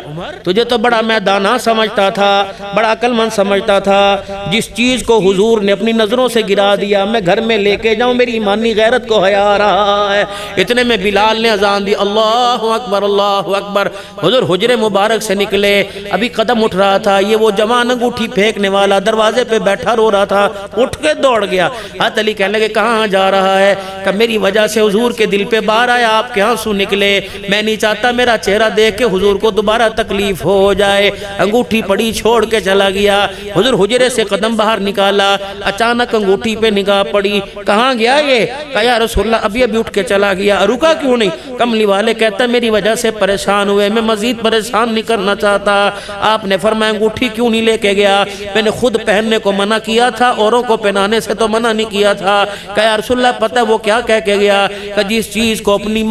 تجھے تو بڑا میں دانا سمجھتا تھا، بڑا عقل مند سمجھتا تھا، جس چیز کو حضور نے اپنی نظروں سے گرا دیا میں گھر میں لے کے جاؤں، میری ایمانی غیرت کو حیا آ رہا ہے۔ اتنے میں بلال نے اذان دی، اللہ اکبر اللہ اکبر۔ حضور حجرے مبارک سے نکلے، ابھی قدم اٹھ رہا تھا، یہ وہ جوان انگوٹھی پھینکنے والا دروازے پہ بیٹھا رو رہا تھا، اٹھ کے دوڑ گیا۔ حضرت علی کہنے لگے کہاں جا رہا ہے؟ کہ میری وجہ سے حضور کے دل پہ بار آیا، آپ کے آنسو نکلے، میں نہیں چاہتا میرا چہرہ دیکھ کے حضور کو دوبارہ تکلیف ہو جائے۔ انگوٹھی پڑی چھوڑ کے چلا گیا۔ حضور حجرے سے قدم باہر نکالا، اچانک انگوٹھی پہ نگاہ پڑی، کہاں گیا یہ؟ کہا یا رسول اللہ ابھی اٹھ کے چلا گیا۔ رکا کیوں نہیں؟ کملی والے کہتا میری وجہ سے پریشان ہوئے، میں مزید پریشان نہیں کرنا چاہتا۔ آپ نے فرمایا انگوٹھی کیوں نہیں لے کے گیا؟ میں نے خود پہننے کو منع کیا تھا، اوروں کو پہنانے سے تو منع نہیں کیا تھا۔ کہا یا رسول اللہ پتہ وہ کیا کہہ کے گیا؟ کہ جس چیز کو اپنی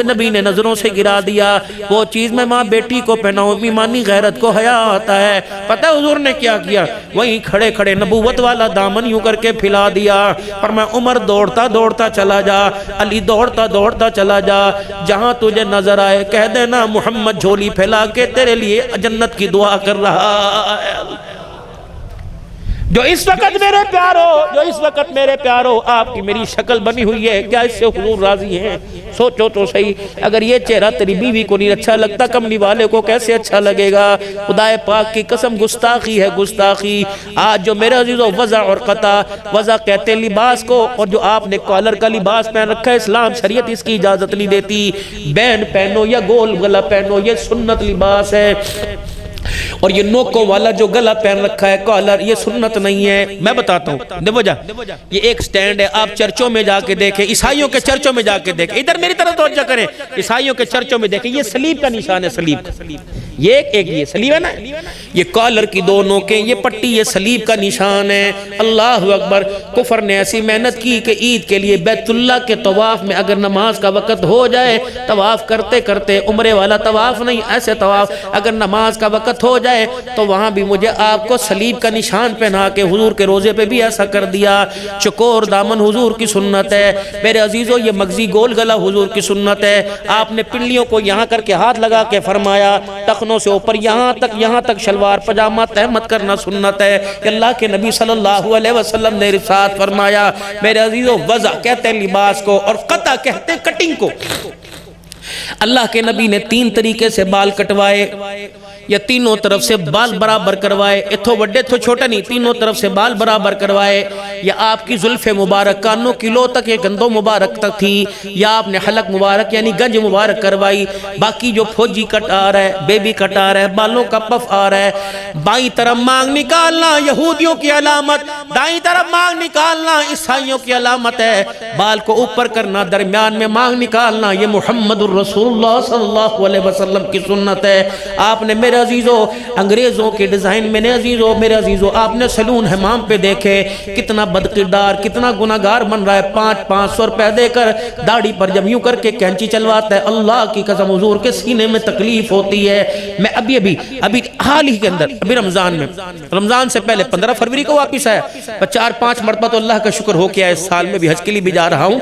نبی نے نظروں سے گرا دیا وہ چیز میں ماں بیٹی کو پہناؤں، ایمانی غیرت کو حیا آتا ہے۔ پتہ حضور نے کیا کیا؟ وہیں کھڑے کھڑے نبوت والا دامن یوں کر کے پھیلا دیا۔ فرمایا عمر دوڑتا دوڑتا چلا جا، علی دوڑتا دوڑتا چلا جا، جہاں تجھے نظر آئے کہہ دینا محمد جھولی پھیلا کے تیرے لیے جنت کی دعا کر رہا ہے۔ جو اس وقت میرے پیارو آپ کی میری شکل بنی ہوئی ہے، کیا اس سے حضور راضی ہیں؟ سوچو تو صحیح، اگر یہ چہرہ تیری بیوی کو نہیں اچھا لگتا، کملی والے کو کیسے اچھا لگے گا؟ خدا پاک کی قسم گستاخی ہے گستاخی۔ آج جو میرے عزیزو وضع اور قطع، وضع کہتے ہیں لباس کو، اور جو آپ نے کالر کا لباس پہن رکھا ہے اسلام شریعت اس کی اجازت نہیں دیتی، بین پہنو یا گول گلا پہنو، یہ سنت لباس ہے۔ اور یہ نوکوں والا جو گلا پہن رکھا ہے کالر، یہ سنت نہیں ہے۔ میں بتاتا ہوں، دیکھو جا یہ ایک سٹینڈ ہے، آپ چرچوں میں جا کے دیکھیں، عیسائیوں کے چرچوں میں جا کے دیکھیں، ادھر میری طرف توجہ کریں، عیسائیوں کے چرچوں میں دیکھیں، یہ صلیب کا نشان ہے، صلیب یہ ایک یہ صلیب ہے نا، یہ کالر کی دو نوکیں، یہ پٹی، یہ صلیب کا نشان ہے۔ اللہ اکبر۔ کفر نے ایسی محنت کی کہ عید کے لیے بیت اللہ کے طواف میں اگر نماز کا وقت ہو جائے، طواف کرتے کرتے، عمرے والا طواف نہیں، ایسے طواف، اگر نماز کا وقت ہو جائے تو وہاں بھی مجھے آپ کو صلیب کا نشان پہنا کے، حضور کے روزے پہ بھی ایسا کر دیا۔ چکور دامن حضور کی سنت ہے میرے عزیزو، یہ مغزی گول گلا حضور کی سنت ہے۔ آپ نے پنڈلیوں کو یہاں کر کے ہاتھ لگا کے فرمایا ٹخنوں سے اوپر یہاں تک شلوار پجامہ تہمت کرنا سنت ہے کہ اللہ کے نبی صلی اللہ علیہ وسلم نے ارشاد فرمایا۔ میرے عزیزو وضع کہتے ہیں لباس کو، اور قطع کہتے ہیں کٹنگ کو۔ اللہ کے نبی نے 3 طریقے سے بال کٹوائے، یا تینوں طرف سے بال برابر کروائے، اتھو بڑے اتھو چھوٹا نہیں، تینوں طرف سے بال برابر کروائے، یا آپ کی زلف مبارک کانوں کی لو تک، یہ گندوں مبارک تک تھی، یا آپ نے حلق مبارک یعنی گنج مبارک کروائی۔ باقی جو فوجی کٹ آ رہا ہے، بیبی کٹ آ رہا ہے، بالوں کا پف آ رہا ہے، بائیں طرف مانگ نکالنا یہودیوں کی علامت، دائیں طرف مانگ نکالنا عیسائیوں کی علامت ہے۔ بال کو اوپر کرنا، درمیان میں مانگ نکالنا، یہ محمد الرسول اللہ صلی اللہ علیہ وسلم کی سنت ہے۔ آپ نے میرے عزیزو انگریزوں کے ڈیزائن میں نے عزیزو، میرے عزیزو آپ نے سلون حمام پہ دیکھے کتنا بدکردار، کتنا گناہگار بن رہا ہے، 500 روپے دے کر داڑھی پر جب یوں کر کے کینچی چلواتا ہے۔ اللہ کی قسم حضور کے سینے میں تکلیف ہوتی ہے۔ میں ابھی حال ہی کے اندر، ابھی رمضان سے پہلے 15 فروری کو واپس آیا، 4-5 مرتبہ تو اللہ کا شکر ہو کے آئے، اس سال میں بھی حج کے لیے بھی جا رہا ہوں۔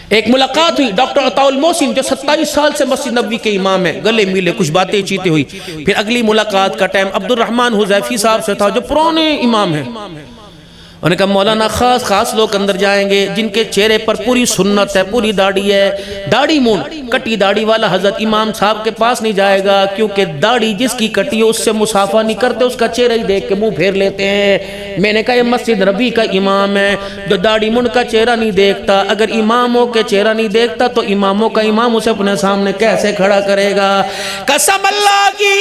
ایک ملاقات ہوئی ڈاکٹر عطاء المحسن جو 27 سال سے مسجد نبوی کے امام ہیں، گلے ملے، کچھ باتیں چیتیں ہوئی۔ پھر اگلی ملاقات کا ٹائم عبدالرحمن حذیفی صاحب سے تھا جو پرانے امام ہیں۔ انہوں نے کہا مولانا خاص لوگ اندر جائیں گے جن کے چہرے پر پوری سنت ہے، پوری داڑھی ہے، داڑھی مون کٹی داڑھی والا حضرت امام صاحب کے پاس نہیں جائے گا، کیونکہ داڑھی جس کی کٹی ہے اس سے مصافحہ نہیں کرتے، اس کا چہرہ ہی دیکھ کے منہ پھیر لیتے ہیں۔ میں نے کہا یہ مسجد نبی کا امام ہے جو داڑھی مون کا چہرہ نہیں دیکھتا، اگر اماموں کے چہرہ نہیں دیکھتا تو اماموں کا امام اسے اپنے سامنے کیسے کھڑا کرے گا؟ قسم اللہ کی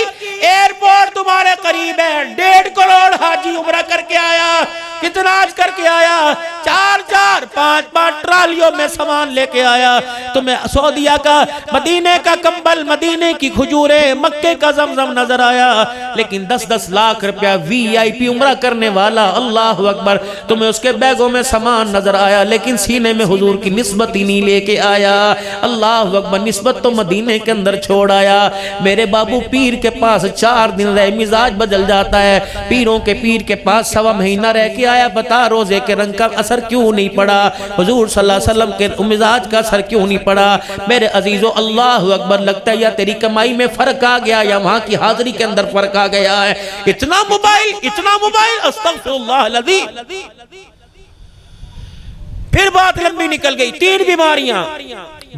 ایئرپورٹ تمہارے قریب ہے، 1.5 کروڑ حاجی عمرہ کر کے آیا، کتنا آج کر کے آیا، 4-5 ٹرالیوں میں سامان لے کے آیا، تمہیں سعودیہ کا، مدینے کا کمبل، مدینے کی کھجوریں، مکے کا زمزم نظر آیا، لیکن 10-10 لاکھ روپیہ VIP عمرہ کرنے والا، اللہ اکبر، تمہیں اس کے بیگوں میں سامان نظر آیا، لیکن سینے میں حضور کی نسبت ہی نہیں لے کے آیا۔ اللہ اکبر، نسبت تو مدینے کے اندر چھوڑ آیا۔ میرے بابو پیر کے پاس 4 دن رہے، مزاج بدل جاتا ہے، پیروں کے پیر کے پاس 1.25 مہینہ رہ کے آیا، بتا روزے کے رنگ کا اثر کیوں نہیں پڑا؟ حضور صلی اللہ علیہ وسلم کے مزاج کا اثر کیوں نہیں پڑا؟ میرے عزیزو اللہ اکبر، لگتا ہے یا تیری کمائی میں فرق آ گیا یا وہاں کی حاضری کے اندر فرق آ گیا ہے۔ اتنا موبائل استغفر اللہ العظیم۔ پھر بات لمبی نکل گئی، 3 بیماریاں۔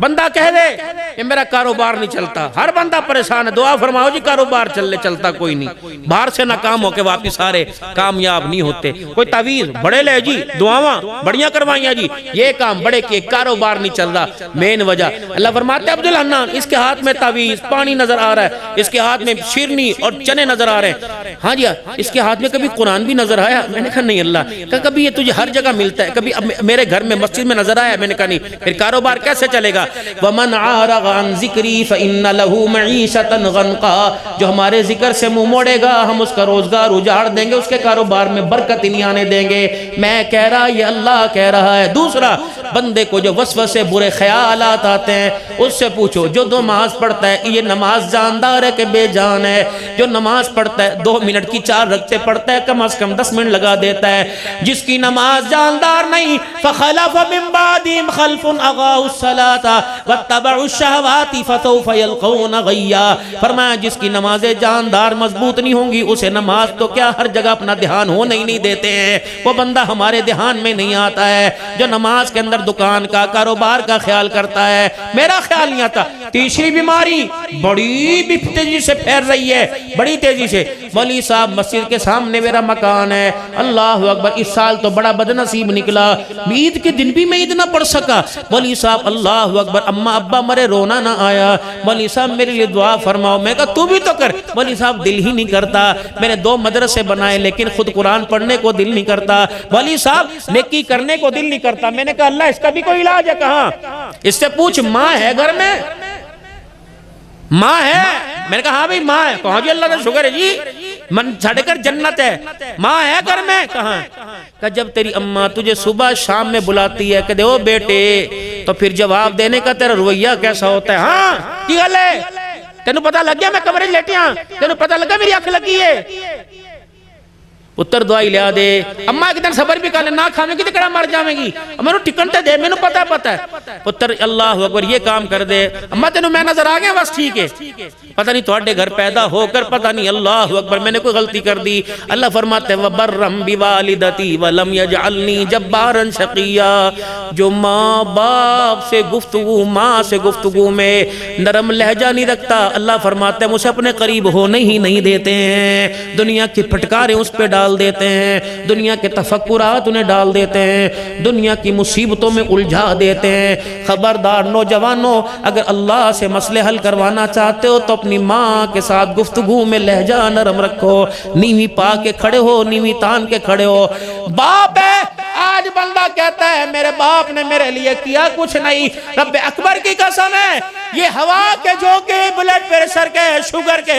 بندہ کہہ دے کہ میرا کاروبار نہیں چلتا، ہر بندہ پریشان ہے، دعا فرماؤ جی کاروبار چلتا کوئی نہیں، باہر سے ناکام ہو کے واپس سارے کامیاب نہیں ہوتے۔ کوئی تعویذ بڑے لے جی، دعاواں بڑیاں کروائیاں جی، یہ کام بڑے کیے، کاروبار نہیں چل رہا۔ مین وجہ اللہ فرماتے ہیں عبدالحنان اس کے ہاتھ میں تعویذ پانی نظر آ رہا ہے، اس کے ہاتھ میں شیرنی اور چنے نظر آ رہے ہیں، ہاں جی اس کے ہاتھ میں کبھی قرآن بھی نظر آیا؟ میں نے کہا نہیں اللہ، کہ کبھی یہ تجھے ہر جگہ ملتا ہے، کبھی میرے گھر میں مسجد میں نظر آیا؟ میں نے کہا نہیں، پھر کاروبار کیسے چلے گا؟ وَمَنْ عَارَغَ عَنْ ذِكْرِي فَإِنَّ لَهُ مَعِيشَةً غَنْقًا، جو ہمارے ذکر سے منہ موڑے گا ہم اس کا روزگار اجاڑ دیں گے، اس کے کاروبار میں برکت نہیں آنے دیں گے۔ میں کہہ رہا یہ اللہ کہہ رہا ہے۔ دوسرا، بندے کو جو وسوسے برے خیالات آتے ہیں اس سے پوچھو، جو نماز پڑھتا ہے یہ نماز جاندار ہے کہ بے جان ہے؟ جو نماز پڑھتا ہے 2 منٹ کی 4 رکعتیں پڑھتا ہے، کم از کم 10 منٹ لگا دیتا ہے۔ جس کی نماز جاندار نہیں، فَخَلَفَ مِن بَعْدِهِمْ خَلْفٌ أَضَاعُوا الصَّلَاةَ وَاتَّبَعُوا الشَّهَوَاتِ فَسَوْفَ يَلْقَوْنَ غَيًّا۔ فرمایا جس کی نمازیں جاندار مضبوط نہیں ہوں گی، اسے نماز تو کیا ہر جگہ اپنا دھیان ہونے ہی نہیں دیتے ہیں، وہ بندہ ہمارے دھیان میں نہیں آتا ہے۔ جو نماز کے اندر دکان کا کاروبار کا خیال کرتا ہے، میرا خیال نہیں آتا۔ تیسری بیماری بڑی بھی تیزی سے پھیل رہی ہے، بڑی تیزی سے۔ مولوی صاحب مسجد کے سامنے میرا مکان ہے، اللہ اکبر اس سال تو بڑا بدنصیب نکلا، عید کے دن بھی میں عید نہ پڑھ سکا۔ مولوی صاحب اللہ اکبر اماں ابا مرے رونا نہ آیا، مولوی صاحب میرے لیے دعا فرماؤ۔ میں کہا تو بھی تو کر۔ مولوی صاحب دل ہی نہیں کرتا، میں نے 2 مدرسے بنائے لیکن خود قرآن پڑھنے کو دل نہیں کرتا، مولوی صاحب نیکی کرنے کو دل نہیں کرتا۔ میں نے کہا اللہ اس کا بھی کوئی علاج ہے؟ کہاں؟ اس سے پوچھ ماں ہے گھر میں؟ ماں ہے؟ میں نے کہا ہاں بھئی ماں ہے۔ کہاں جی اللہ کا شکر ہے جی، من چھڑ کر جنت ہے۔ ماں ہے گھر میں؟ کہاں؟ کہ جب تیری اماں تجھے صبح شام میں بلاتی ہے کہ دیو بیٹے، تو پھر جواب دینے کا تیرا رویہ کیسا ہوتا ہے؟ ہاں کی گل ہے؟ تینوں پتہ لگ گیا میں کمرے لیٹیا؟ تینوں پتہ لگا میری آنکھ لگی ہے؟ پتر دعائی لیا دے، اماں ایک دن صبر بھی کر لے، نہ کھاویں گی تو کڑا مر جاویں گی، میں ٹکن تے دے، میں نے پتہ ہے پتر اللہ اکبر یہ کام کر دے، اماں تینوں میں نظر آ گیا بس ٹھیک ہے۔ پتہ نہیں تھوڑے گھر پیدا ہو کر پتہ نہیں اللہ اکبر میں نے کوئی غلطی کر دی۔ اللہ فرماتے ہیں وَبَرًّا بِوَالِدَتِي وَلَمْ يَجْعَلْنِي جَبَّارًا شَقِيًّا، جو ماں باپ سے گفتگو، ماں سے گفتگو میں نرم لہجہ نہیں رکھتا، اللہ فرماتے ہیں مجھے اپنے قریب ہونے ہی نہیں دیتے ہیں، دنیا کی پھٹکاریں اس پہ ڈال دیتے ہیں، دنیا کے تفکرات انہیں ڈال دیتے ہیں، دنیا کی مصیبتوں میں الجھا دیتے ہیں۔ خبردار نوجوانوں، اگر اللہ سے مسئلے حل کروانا چاہتے ہو تو اپنی ماں کے ساتھ گفتگو میں لہجہ نرم رکھو، نیوی پا کے کھڑے ہو، نیوی تان کے کھڑے ہو۔ باپ ہے، آج بندہ کہتا ہے میرے باپ نے میرے لیے کیا کچھ نہیں، رب اکبر کی قسم ہے یہ ہوا کے جھونکے، بلڈ پریشر کے، شوگر کے،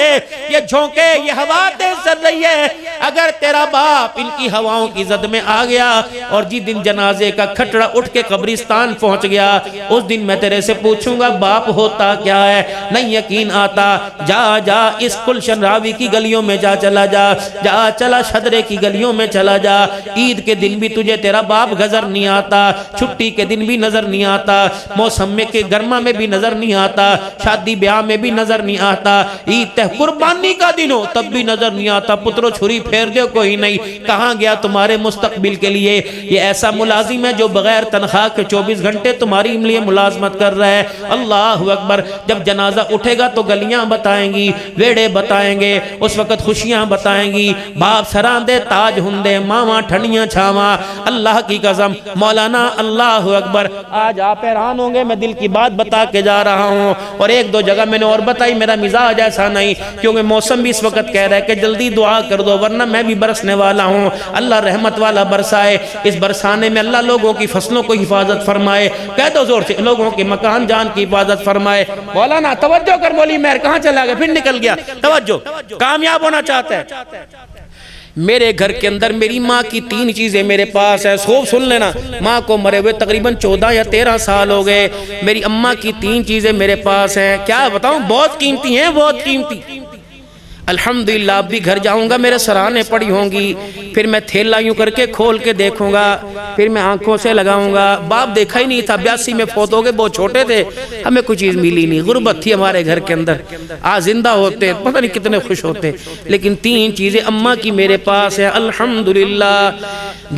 یہ جھونکے، یہ ہوا تیز چل رہی ہے، اگر تیرا باپ ان کی ہواؤں کی زد میں آ گیا اور جی دن جنازے کا کھٹڑا اٹھ کے قبرستان پہنچ گیا، اس دن میں تیرے سے پوچھوں گا باپ ہوتا کیا ہے؟ نہیں یقین آتا، جا اس گلشن راوی کی گلیوں میں چلا شدرے کی گلیوں میں چلا جا، عید کے دن بھی تجھے تیرا باپ نظر نہیں آتا، چھٹی کے دن بھی نظر نہیں آتا، موسم میں کے گرما میں بھی نظر نہیں آتا، شادی بیاہ میں بھی نظر نہیں آتا، عید قربانی کا دن ہو تب بھی نظر نہیں آتا، پترو چھری پھیر دے کوئی نہیں، کہاں گیا تمہارے مستقبل کے لیے؟ یہ ایسا ملازم ہے جو بغیر تنخواہ کے 24 گھنٹے تمہاری لیے ملازمت کر رہا ہے۔ اللہ اکبر، جب جنازہ اٹھے گا تو گلیاں بتائیں گی، ویڑے بتائیں گے، اس وقت خوشیاں بتائیں گی، باپ سران دے تاج ہندے، ماما ٹھنڈیاں چھاواں، اللہ کی قسم مولانا اللہ اکبر۔ آج آپ حیران ہوں گے، میں دل کی بات بتا کے جا رہا ہوں، اور 1-2 جگہ میں نے اور بتائی، میرا مزاج ایسا نہیں، کیونکہ موسم بھی اس وقت کہہ رہا ہے کہ جلدی دعا کر دو ورنہ میں بھی برسنے والا ہوں۔ اللہ رحمت والا برسائے، اس برسانے میں اللہ لوگوں کی فصلوں کو حفاظت فرمائے، کہہ دو زور سے لوگوں کے مکان جان کی حفاظت فرمائے۔ مولانا توجہ کر، مولی مہر کہاں چلا گیا؟ پھر نکل گیا، توجہ، کامیاب ہونا چاہتا ہے۔ میرے گھر کے اندر میری ماں کی 3 چیزیں میرے پاس ہیں، خوب سن لینا، ماں کو مرے ہوئے تقریباً 14 یا 13 سال ہو گئے، میری اماں کی 3 چیزیں میرے پاس ہیں، کیا بتاؤں، بہت قیمتی ہیں، بہت قیمتی۔ الحمدللہ اب بھی گھر جاؤں گا میرے سرانے پڑی ہوں گی، پھر میں تھیلا یوں کر کے کھول کے دیکھوں گا، پھر میں آنکھوں سے لگاؤں گا۔ باپ دیکھا ہی نہیں تھا، 82 میں فوت ہو گئے، بہت چھوٹے تھے، ہمیں کوئی چیز ملی نہیں، غربت تھی ہمارے گھر کے اندر۔ آج زندہ ہوتے پتہ نہیں کتنے خوش ہوتے، لیکن 3 چیزیں اماں کی میرے پاس ہے الحمدللہ۔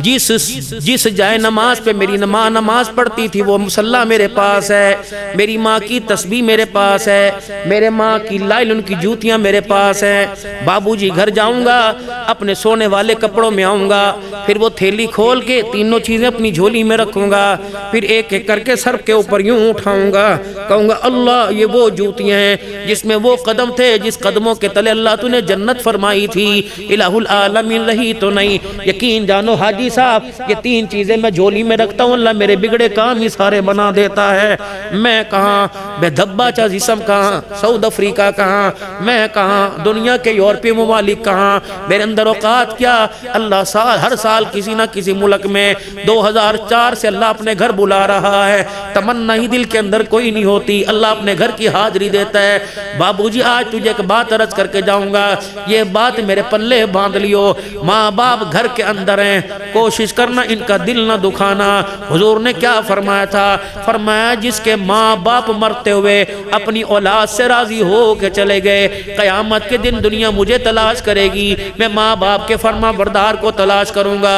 جس جائے نماز پہ میری نماز پڑھتی تھی وہ مصلی میرے پاس ہے، میری ماں کی تسبیح میرے پاس ہے، میرے ماں کی لائلن کی جوتیاں میرے پاس ہیں۔ بابو جی گھر جاؤں گا، اپنے سونے والے کپڑوں میں آؤں گا، پھر وہ تھیلی کھول کے تینوں چیزیں اپنی جھولی میں رکھوں گا، پھر ایک ایک کر کے سر کے اوپر یوں اٹھاؤں گا، کہوں گا اللہ یہ وہ جوتیاں ہیں جس میں وہ قدم تھے جس قدموں کے تلے اللہ تو نے جنت فرمائی تھی، الہ العالمین رہی تو نہیں۔ یقین جانو حاجی صاحب یہ 3 چیزیں میں جھولی میں رکھتا ہوں، اللہ میرے بگڑے کام ہی سارے بنا دیتا ہے۔ میں کہاں بے دھبا چا جسم کہاں، سعود افریقہ کہاں، میں کہاں، دنیا کے یورپی ممالک کہاں، میرے اندر اوقات کیا۔ اللہ ہر سال کسی نہ کسی ملک میں 2004 سے اللہ اپنے گھر بلا رہا ہے، تمنا ہی دل کے اندر کوئی نہیں ہوتی، اللہ اپنے گھر کی حاضری دیتا ہے۔ بابو جی آج تجھے ایک بات عرض کر کے جاؤں گا، یہ بات میرے پلے باندھ لیو، ماں باپ گھر کے اندر ہیں، کوشش کرنا ان کا دل نہ دکھانا۔ حضور نے کیا فرمایا تھا؟ فرمایا جس کے ماں باپ مرتے ہوئے اپنی اولاد سے راضی ہو کے چلے گئے، قیامت کے دن دنیا مجھے تلاش کرے گی، میں ماں باپ کے فرما بردار کو تلاش کروں گا۔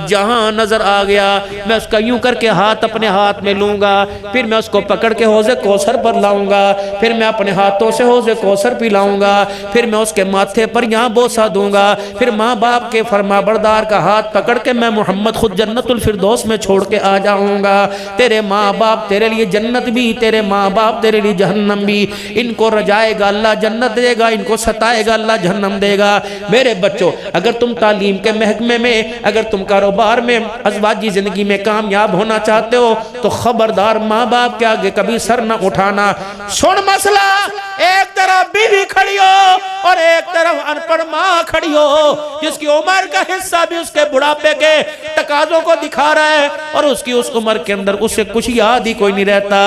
جہاں نظر آ گیا میں اس کا یوں کر کے ہاتھ اپنے ہاتھ میں لوں گا، پھر میں اس کو پکڑ کے حوض کوثر پر لاؤں گا، پھر میں اپنے ہاتھوں سے حوض کوثر پلاؤں گا، پھر میں اس کے ماتھے پر یہاں بوسہ دوں گا، پھر ماں باپ کے فرما بردار کا ہاتھ پکڑ کے میں محمد خود جنت الفردوس میں چھوڑ کے آ جاؤں گا۔ تیرے ماں باپ تیرے لیے جنت بھی، تیرے ماں باپ تیرے لیے جہنم بھی، ان کو رجائے گا اللہ جنت دے گا، ان کو ستائے گا اللہ جہنم دے گا۔ میرے بچوں اگر تم تعلیم کے محکمے میں، اگر تم کاروبار میں، ازواجی زندگی میں کامیاب ہونا چاہتے ہو تو خبردار ماں باپ کے آگے کبھی سر نہ اٹھانا۔ سن مسئلہ، ایک طرف بیوی کھڑی ہو اور ایک طرف ان پڑھ ماں کھڑی ہو، جس کی عمر کا حصہ بھی اس کے بڑھاپے کے تقاضوں کو دکھا رہا ہے، اور اس کی اس عمر کے اندر اس سے کچھ یاد ہی کوئی نہیں رہتا۔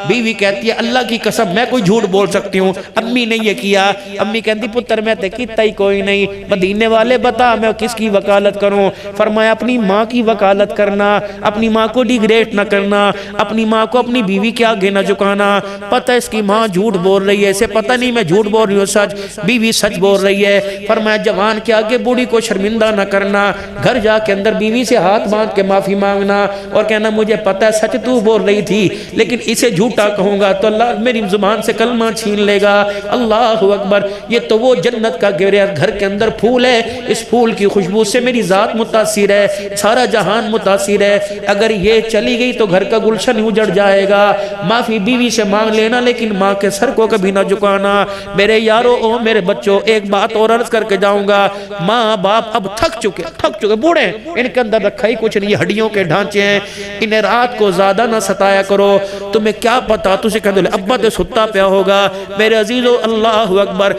بیوی کہتی ہے اللہ کی قسم میں کوئی جھوٹ بول سکتی ہوں، امی نے یہ کیا۔ امی کہتی پتر میں تے کیتا ہی کوئی نہیں، مدینے والے بتا میں کس کی وکالت کروں؟ فرمایا اپنی ماں کی وکالت کرنا، اپنی ماں کو ڈیگریٹ نہ کرنا، اپنی ماں کو اپنی بیوی کے آگے نہ جھکانا۔ پتہ اس کی ماں جھوٹ بول رہی ہے، اسے پتہ نہیں میں جھوٹ بول رہی ہوں سچ، بیوی سچ بول رہی ہے۔ فرمایا جوان کے آگے بوڑھی کو شرمندہ نہ کرنا، گھر جا کے اندر بیوی سے ہاتھ باندھ کے معافی مانگنا اور کہنا مجھے پتہ ہے سچ تو بول رہی تھی، لیکن اسے جھوٹا کہوں گا تو اللہ میری زبان سے کلمہ چھین لے گا۔ اللہ اکبر، یہ تو وہ جنت کا گھر کے اندر پھول ہے، اس پھول کی خوشبو سے میری ذات متاثر ہے، سارا جہان متاثر ہے۔ اگر یہ چلی گئی تو گھر کا گلشن اجڑ جائے گا۔ معافی بیوی سے مانگ لینا لیکن ماں کے سر کو کبھی نہ جھکانا۔ میرے یارو او میرے بچوں ایک بات اور عرض کر کے جاؤں گا، ماں باپ اب تھک چکے بوڑھے، ان کے اندر رکھا ہی کچھ نہیں، یہ ہڈیوں کے ڈھانچے ہیں، انہیں رات کو زیادہ نہ ستایا کرو۔ تمہیں کیا پتا تجھے کہہ دو ابا تے ستا پیا ہوگا۔ میرے عزیزو اللہ اکبر،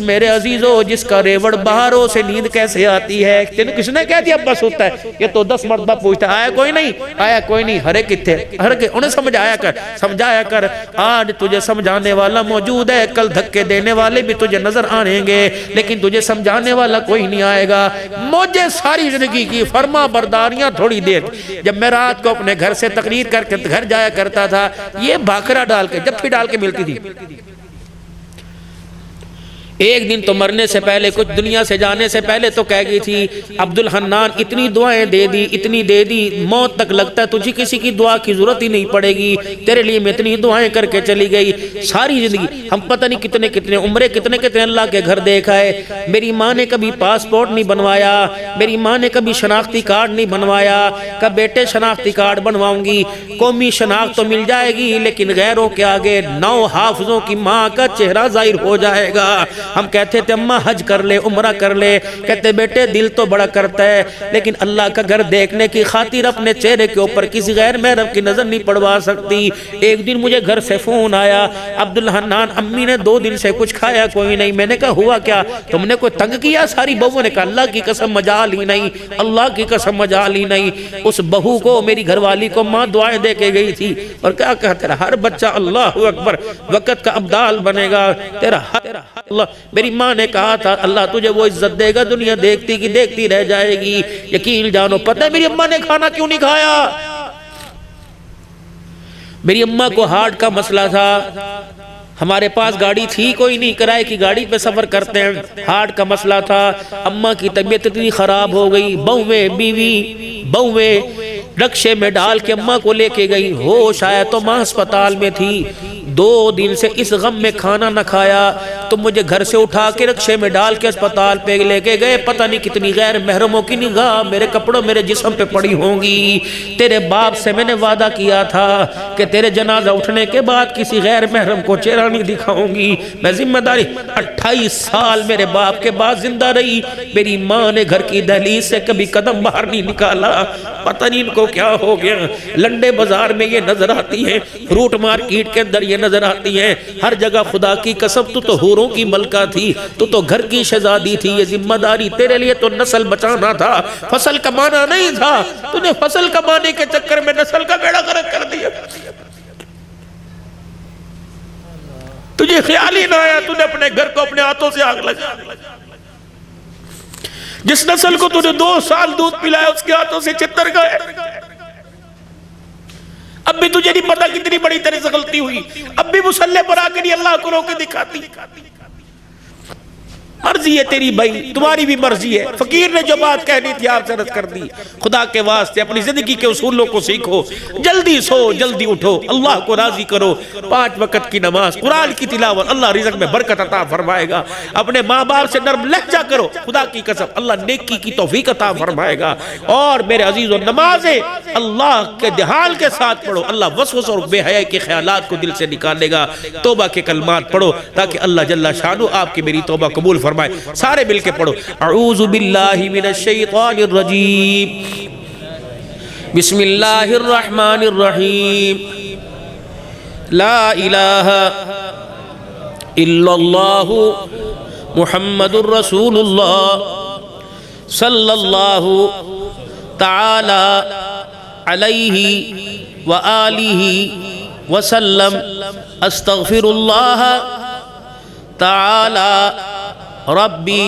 میرے عزیزو جس کا ریوڑ باہروں سے نیند کیسے آتی ہے؟ تینوں کس نے کہہ دیا ابا سوتا ہے؟ یہ تو 10 مرتبہ پوچھتا آیا کوئی نہیں، ہرے کتھے انہیں سمجھایا کر۔ آج تجھے سمجھانے والا موجود ہے، کل دھکے دینے والے بھی تجھے نظر آنے گے، لیکن تجھے سمجھانے والا کوئی نہیں آئے گا۔ مجھے ساری زندگی کی فرما برداریاں تھوڑی دیر، جب میں رات کو اپنے گھر سے تقریر کر کے گھر جایا کرتا تھا، یہ بھاکرا ڈال کے جب پھر ڈال کے ملتی تھی۔ ایک دن تو مرنے سے پہلے، کچھ دنیا سے جانے سے پہلے تو کہہ گئی تھی عبدالحنان اتنی دعائیں دے دی، اتنی دے دی، موت تک لگتا ہے تجھے کسی کی دعا کی ضرورت ہی نہیں پڑے گی، تیرے لیے میں اتنی دعائیں کر کے چلی گئی۔ ساری زندگی ہم پتہ نہیں کتنے عمرے کتنے اللہ کے گھر دیکھا ہے۔ میری ماں نے کبھی پاسپورٹ نہیں بنوایا، میری ماں نے کبھی شناختی کارڈ نہیں بنوایا، کب بیٹے شناختی کارڈ بنواؤں گی، قومی شناخت تو مل جائے گی لیکن غیروں کے آگے 9 حافظوں کی ماں کا چہرہ ظاہر ہو جائے گا۔ ہم کہتے تھے اماں حج کر لے، عمرہ کر لے، کہتے بیٹے دل تو بڑا کرتا ہے لیکن اللہ کا گھر دیکھنے کی خاطر اپنے چہرے کے اوپر کسی غیر محرم کی نظر نہیں پڑوا سکتی۔ ایک دن مجھے گھر سے فون آیا، عبدالحنان امی نے 2 دن سے کچھ کھایا کوئی نہیں۔ میں نے کہا ہوا کیا؟ تم نے کوئی تنگ کیا؟ ساری بہووں نے کہا اللہ کی قسم مجال ہی نہیں، اللہ کی قسم مجال ہی نہیں۔ اس بہو کو، میری گھر والی کو ماں دعائیں دے کے گئی تھی اور کیا کہا تیرا ہر بچہ اللہ اکبر وقت کا ابدال بنے گا، تیرا اللہ میری ماں نے کہا تھا اللہ تجھے وہ عزت دے گا دنیا دیکھتی کی دیکھتی رہ جائے گی. یقین جانو پتہ ہے میری اماں نے کھانا کیوں نہیں کھایا؟ میری اماں کو ہارٹ کا مسئلہ تھا. ہمارے پاس گاڑی تھی کوئی نہیں, کرائے کی گاڑی پہ سفر کرتے ہیں. ہارٹ کا مسئلہ تھا, اماں کی طبیعت اتنی خراب ہو گئی, بہویں بیوی بہویں رکشے میں ڈال کے اماں کو لے کے گئی. ہوش آیا تو ماں اسپتال میں تھی. 2 دن سے اس غم میں کھانا نہ کھایا تو مجھے گھر سے اٹھا کے رکشے میں ڈال کے اسپتال پہ لے کے گئے. پتہ نہیں کتنی غیر محرموں کی نگاہ میرے کپڑوں میرے جسم پہ پڑی ہوں گی. تیرے باپ سے میں نے وعدہ کیا تھا کہ تیرے جنازہ اٹھنے کے بعد کسی غیر محرم کو چہرہ نہیں دکھاؤں گی. میں ذمہ داری 28 سال میرے باپ کے بعد زندہ رہی. میری ماں نے گھر کی دہلیز سے کبھی قدم باہر نہیں نکالا. پتہ نہیں ان کو کیا ہو گیا. لنڈے بازار میں یہ نظر آتی ہے, فروٹ مارکیٹ کے اندر یہ نظر آتی ہے, ہر جگہ. خدا کی قسم تو حوروں کی ملکہ تھی, تو گھر کی شہزادی تھی. یہ ذمہ داری تیرے لیے تو نسل بچانا تھا, فصل کمانا نہیں تھا. تو نے فصل کمانے کے چکر میں نسل کا بیڑا غرق کر دیا. تجھے خیال ہی نہ آیا تو نے اپنے گھر کو اپنے ہاتھوں سے آگ لگا. جس نسل کو تو نے 2 سال دودھ پلایا اس کے ہاتھوں سے چتر گئے. اب بھی تجھے نہیں پتا کتنی بڑی طرح سے غلطی ہوئی. اب بھی مصلی پر آ کے نہیں اللہ کو رو کے دکھاتی. مرضی ہے تیری بھائی, تمہاری بھی مرضی ہے. فقیر نے جو بات کہنی تھی آپ سے عرض کر دی. خدا کے واسطے اپنی زندگی کے اصولوں کو سیکھو. جلدی سو جلدی اٹھو, اللہ کو راضی کرو. 5 وقت کی نماز, قرآن کی تلاوت, اللہ رزق میں برکت عطا فرمائے گا. اپنے ماں باپ سے نرم لہجہ کرو, خدا کی قسم اللہ نیکی کی توفیق عطا فرمائے گا. اور میرے عزیزو نمازیں اللہ کے دھیان کے ساتھ پڑھو, اللہ وسوسہ اور بے حیائی کے خیالات کو دل سے نکالے گا. توبہ کے کلمات پڑھو تاکہ اللہ جل شانہ آپ کی میری توبہ قبول فرمائے. سارے مل کے پڑھو. اعوذ باللہ من الشیطان الرجیم, بسم اللہ الرحمن الرحیم, لا الہ الا اللہ محمد الرسول اللہ صلی اللہ تعالی علیہ وآلہ وسلم. استغفر اللہ تعالی ربی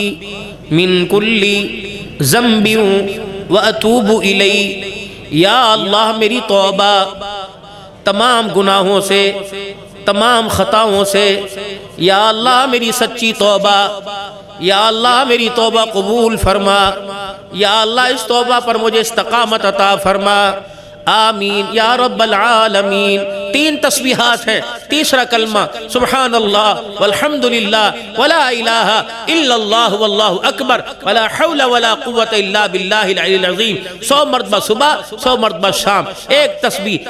من کل ذنب واتوب الیہ. یا اللہ میری توبہ تمام گناہوں سے, تمام خطاؤں سے. یا اللہ میری سچی توبہ, یا اللہ میری توبہ قبول فرما. یا اللہ اس توبہ پر مجھے استقامت عطا فرما. آمین یا رب العالمین. 3 تسبیحات ہیں. تیسرا کلمہ سبحان اللہ والحمدللہ ولا الہ الا اللہ واللہ اکبر ولا حول ولا قوة الا باللہ العلی العظیم. 100 مرتبہ صبح, 100 مرتبہ شام. ایک تسبیح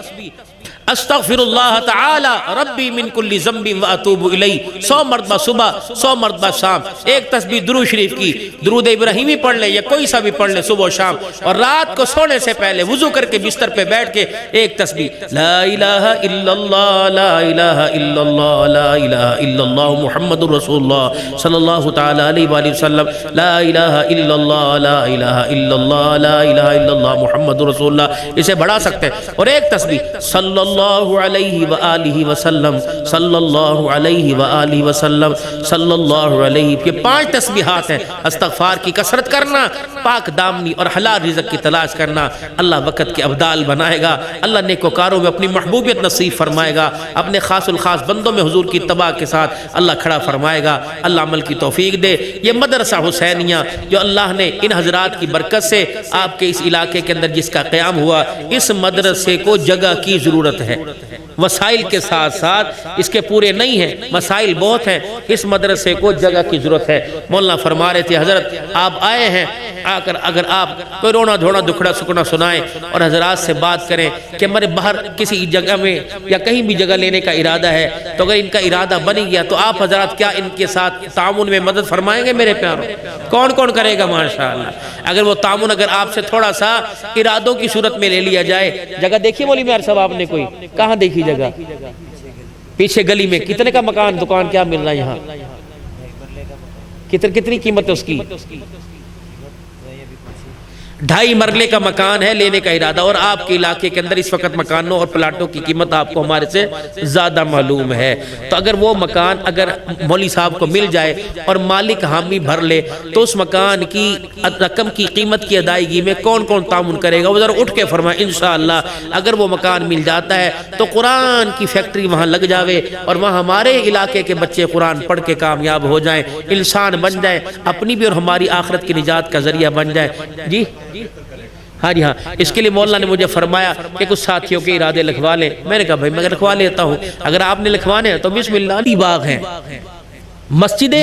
استغفر اللہ تعالی ربی من کل ذنب واتوب الیہ. 100 مرتبہ صبح, 100 مرتبہ شام. ایک تسبیح درود شریف کی, درود ابراہیمی پڑھ لیں یا کوئی سا بھی پڑھ لیں صبح و شام. اور رات کو سونے سے پہلے وضو کر کے بستر پہ بیٹھ کے ایک تسبیح لا الہ الا اللہ, لا الہ الا اللہ, لا الہ الا اللہ محمد الرسول اللہ صلی اللہ تعالی علیہ وآلہ وسلم. لا الہ الا اللہ, لا الہ الا اللہ, لا الہ الا اللہ محمد الرسول اللہ. اسے بڑھا سکتے ہیں. اور ایک تسبیح صلی اللہ علیہ وآلہ وسلم, صلی اللہ علیہ وآلہ وسلم, صلی اللہ علیہ. یہ 5 تسبیحات ہیں. استغفار کی کثرت کرنا, پاک دامنی اور حلال رزق کی تلاش کرنا. اللہ وقت کے ابدال بنائے گا. اللہ نیکوکاروں میں اپنی محبوبیت نصیب فرمائے گا. اپنے خاص الخاص بندوں میں حضور کی اتباع کے ساتھ اللہ کھڑا فرمائے گا. اللہ عمل کی توفیق دے. یہ مدرسہ حسینیہ جو اللہ نے ان حضرات کی برکت سے آپ کے اس علاقے کے اندر جس کا قیام ہوا, اس مدرسے کو جگہ کی ضرورت ہے. وسائل کے ساتھ ساتھ اس کے پورے نہیں ہیں, مسائل بہت ہیں. اس مدرسے کو جگہ کی ضرورت ہے. مولانا فرما رہے تھے حضرت آپ آئے ہیں, آ کر اگر آپ کوئی رونا دھونا دکھڑا سکنا سنائیں اور حضرات سے بات کریں کہ ہمارے باہر کسی جگہ میں یا کہیں بھی جگہ لینے کا ارادہ ہے, تو اگر ان کا ارادہ بن گیا تو آپ حضرات کیا ان کے ساتھ تعاون میں مدد فرمائیں گے میرے پیاروں؟ کون کون کرے گا ماشاءاللہ. اگر وہ تعاون اگر آپ سے تھوڑا سا ارادوں کی صورت میں لے لیا جائے. جگہ دیکھی مولی میار صاحب آپ نے کوئی کہاں دیکھی جگہ؟ پیچھے گلی میں. کتنے کا مکان دکان کیا مل رہا ہے یہاں؟ کتنی قیمت ہے اس کی؟ 2.5 مرلے کا مکان ہے لینے کا ارادہ، اور آپ کے علاقے کے اندر اس وقت مکانوں اور پلاٹوں کی قیمت آپ کو ہمارے سے زیادہ معلوم ہے، تو اگر وہ مکان اگر مولوی صاحب کو مل جائے اور مالک حامی بھر لے تو اس مکان کی رقم کی قیمت کی ادائیگی میں کون کون تعاون کرے گا؟ وہ ذرا اٹھ کے فرمائیں انشاءاللہ اگر وہ مکان مل جاتا ہے تو قرآن کی فیکٹری وہاں لگ جاوے اور وہاں ہمارے علاقے کے بچے قرآن پڑھ کے کامیاب ہو جائیں، انسان بن جائیں، اپنی بھی اور ہماری آخرت کی نجات کا ذریعہ بن جائے۔ جی ہاں جی ہاں، اس کے لیے مولانا نے مجھے فرمایا کہ کچھ ساتھیوں کے ارادے لکھوا لیں۔ میں نے کہا بھائی میں لکھوا لیتا ہوں، اگر آپ نے لکھوانے ہیں تو بسم اللہ۔ باغ ہیں، مسجد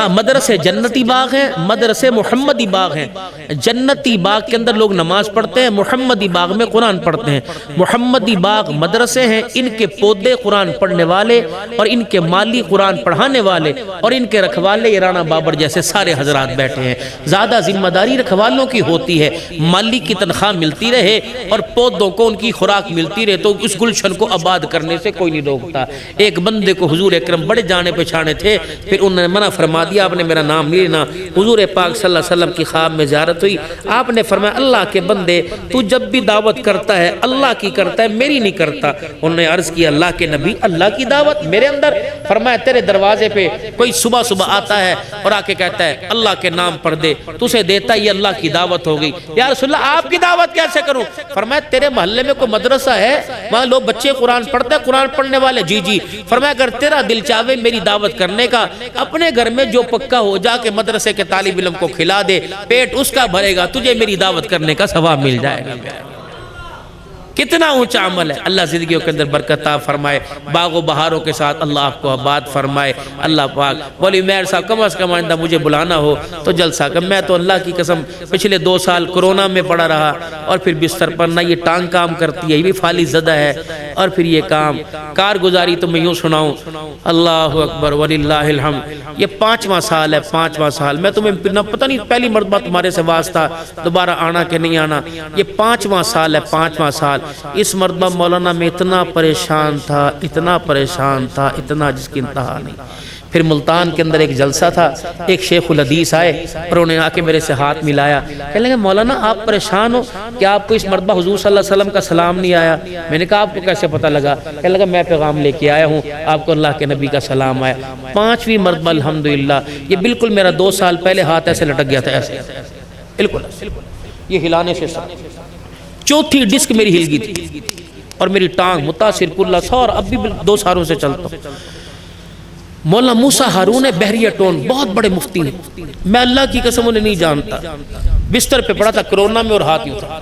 مدرسے جنتی باغ ہیں، مدرسے محمدی باغ ہیں۔ جنتی باغ کے اندر لوگ نماز پڑھتے ہیں، محمدی باغ میں قرآن پڑھتے ہیں۔ محمدی باغ مدرسے ہیں، ان کے پودے قرآن پڑھنے والے اور ان کے مالی قرآن پڑھانے والے اور ان کے رکھوالے یہ رانا بابر جیسے سارے حضرات بیٹھے ہیں۔ زیادہ ذمہ داری رکھوالوں کی ہوتی ہے، مالی کی تنخواہ ملتی رہے اور پودوں کو ان کی خوراک ملتی رہے تو اس گلشن کو آباد کرنے سے کوئی نہیں روکتا۔ ایک بندے کو حضور اکرم بڑے جانے پہچانے تھے، پھر انہوں نے منع فرما دیا، آپ نے میرا نام نہیں لینا۔ حضور پاک صلی اللہ علیہ وسلم کی خواب میں زیارت ہوئی، آپ نے فرمایا اللہ کے بندے تو جب بھی دعوت کرتا ہے اللہ کی کرتا ہے، میری نہیں کرتا۔ انہوں نے عرض کیا اللہ کے نبی اللہ کی دعوت میرے اندر؟ فرمایا تیرے دروازے پہ کوئی صبح صبح آتا ہے اور آ کے کہتا ہے اللہ کے نام پڑھ دے، تو اسے دیتا یہ اللہ کی دعوت ہو گئی۔ یا رسول اللہ آپ کی دعوت کیسے کروں؟ فرمایا تیرے محلے میں کوئی مدرسہ ہے وہاں لوگ بچے قرآن پڑھتے ہیں، قرآن پڑھنے والے؟ جی جی۔ فرمایا اگر تیرا دل چاہے میری دعوت کرنے کا، اپنے گھر میں جو پکا ہو جا کے مدرسے کے طالب علم کو کھلا دے، پیٹ اس کا بھرے گا، تجھے میری دعوت کرنے کا ثواب مل جائے گا۔ کتنا اونچا عمل ہے۔ اللہ زندگیوں کے اندر برکت عطا فرمائے، باغ و بہاروں کے ساتھ اللہ آپ کو آباد فرمائے۔ اللہ پاک مولوی مہر صاحب کم از کم آئندہ مجھے بلانا ہو تو جلسہ کر۔ میں تو اللہ کی قسم پچھلے 2 سال کورونا میں پڑا رہا اور پھر بستر پر نہ یہ ٹانگ کام کرتی ہے، یہ بھی فعالی زدہ ہے، اور پھر یہ کام کارگزاری تو میں یوں سناؤں اللہ اکبر وللہ الحمد۔ یہ 5واں سال ہے، 5واں سال۔ میں تمہیں پتہ نہیں پہلی مرتبہ تمہارے سے واسطہ دوبارہ آنا کہ نہیں آنا، یہ 5واں سال ہے، 5واں سال۔ اس مرتبہ مولانا میں اتنا پریشان تھا، اتنا پریشان تھا، اتنا جس کی انتہا نہیں۔ پھر ملتان کے اندر ایک جلسہ تھا، ایک شیخ الحدیث آئے اور انہوں نے آ کے میرے سے ہاتھ ملایا، کہنے لگے مولانا آپ پریشان ہو کہ آپ کو اس مرتبہ حضور صلی اللہ علیہ وسلم کا سلام نہیں آیا؟ میں نے کہا آپ کو کیسے پتہ لگا؟ کہنے لگا میں پیغام لے کے آیا ہوں، آپ کو اللہ کے نبی کا سلام آیا۔ 5ویں مرتبہ الحمدللہ۔ یہ بالکل میرا 2 سال پہلے ہاتھ ایسے لٹک گیا تھا، ایسے بالکل یہ ہلانے سے ساتھ 4تھی ڈسک میری ہل گئی تھی اور میری ٹانگ متاثر کلّا سا، اور اب بھی 2 سالوں سے چلتا ہوں۔ مولانا موسیٰ ہارون بحریہ ٹون بہت بڑے مفتی ہیں، میں اللہ کی قسم انہیں نہیں جانتا، بستر پہ پڑا تھا کرونا میں اور ہاتھ یوں تھا۔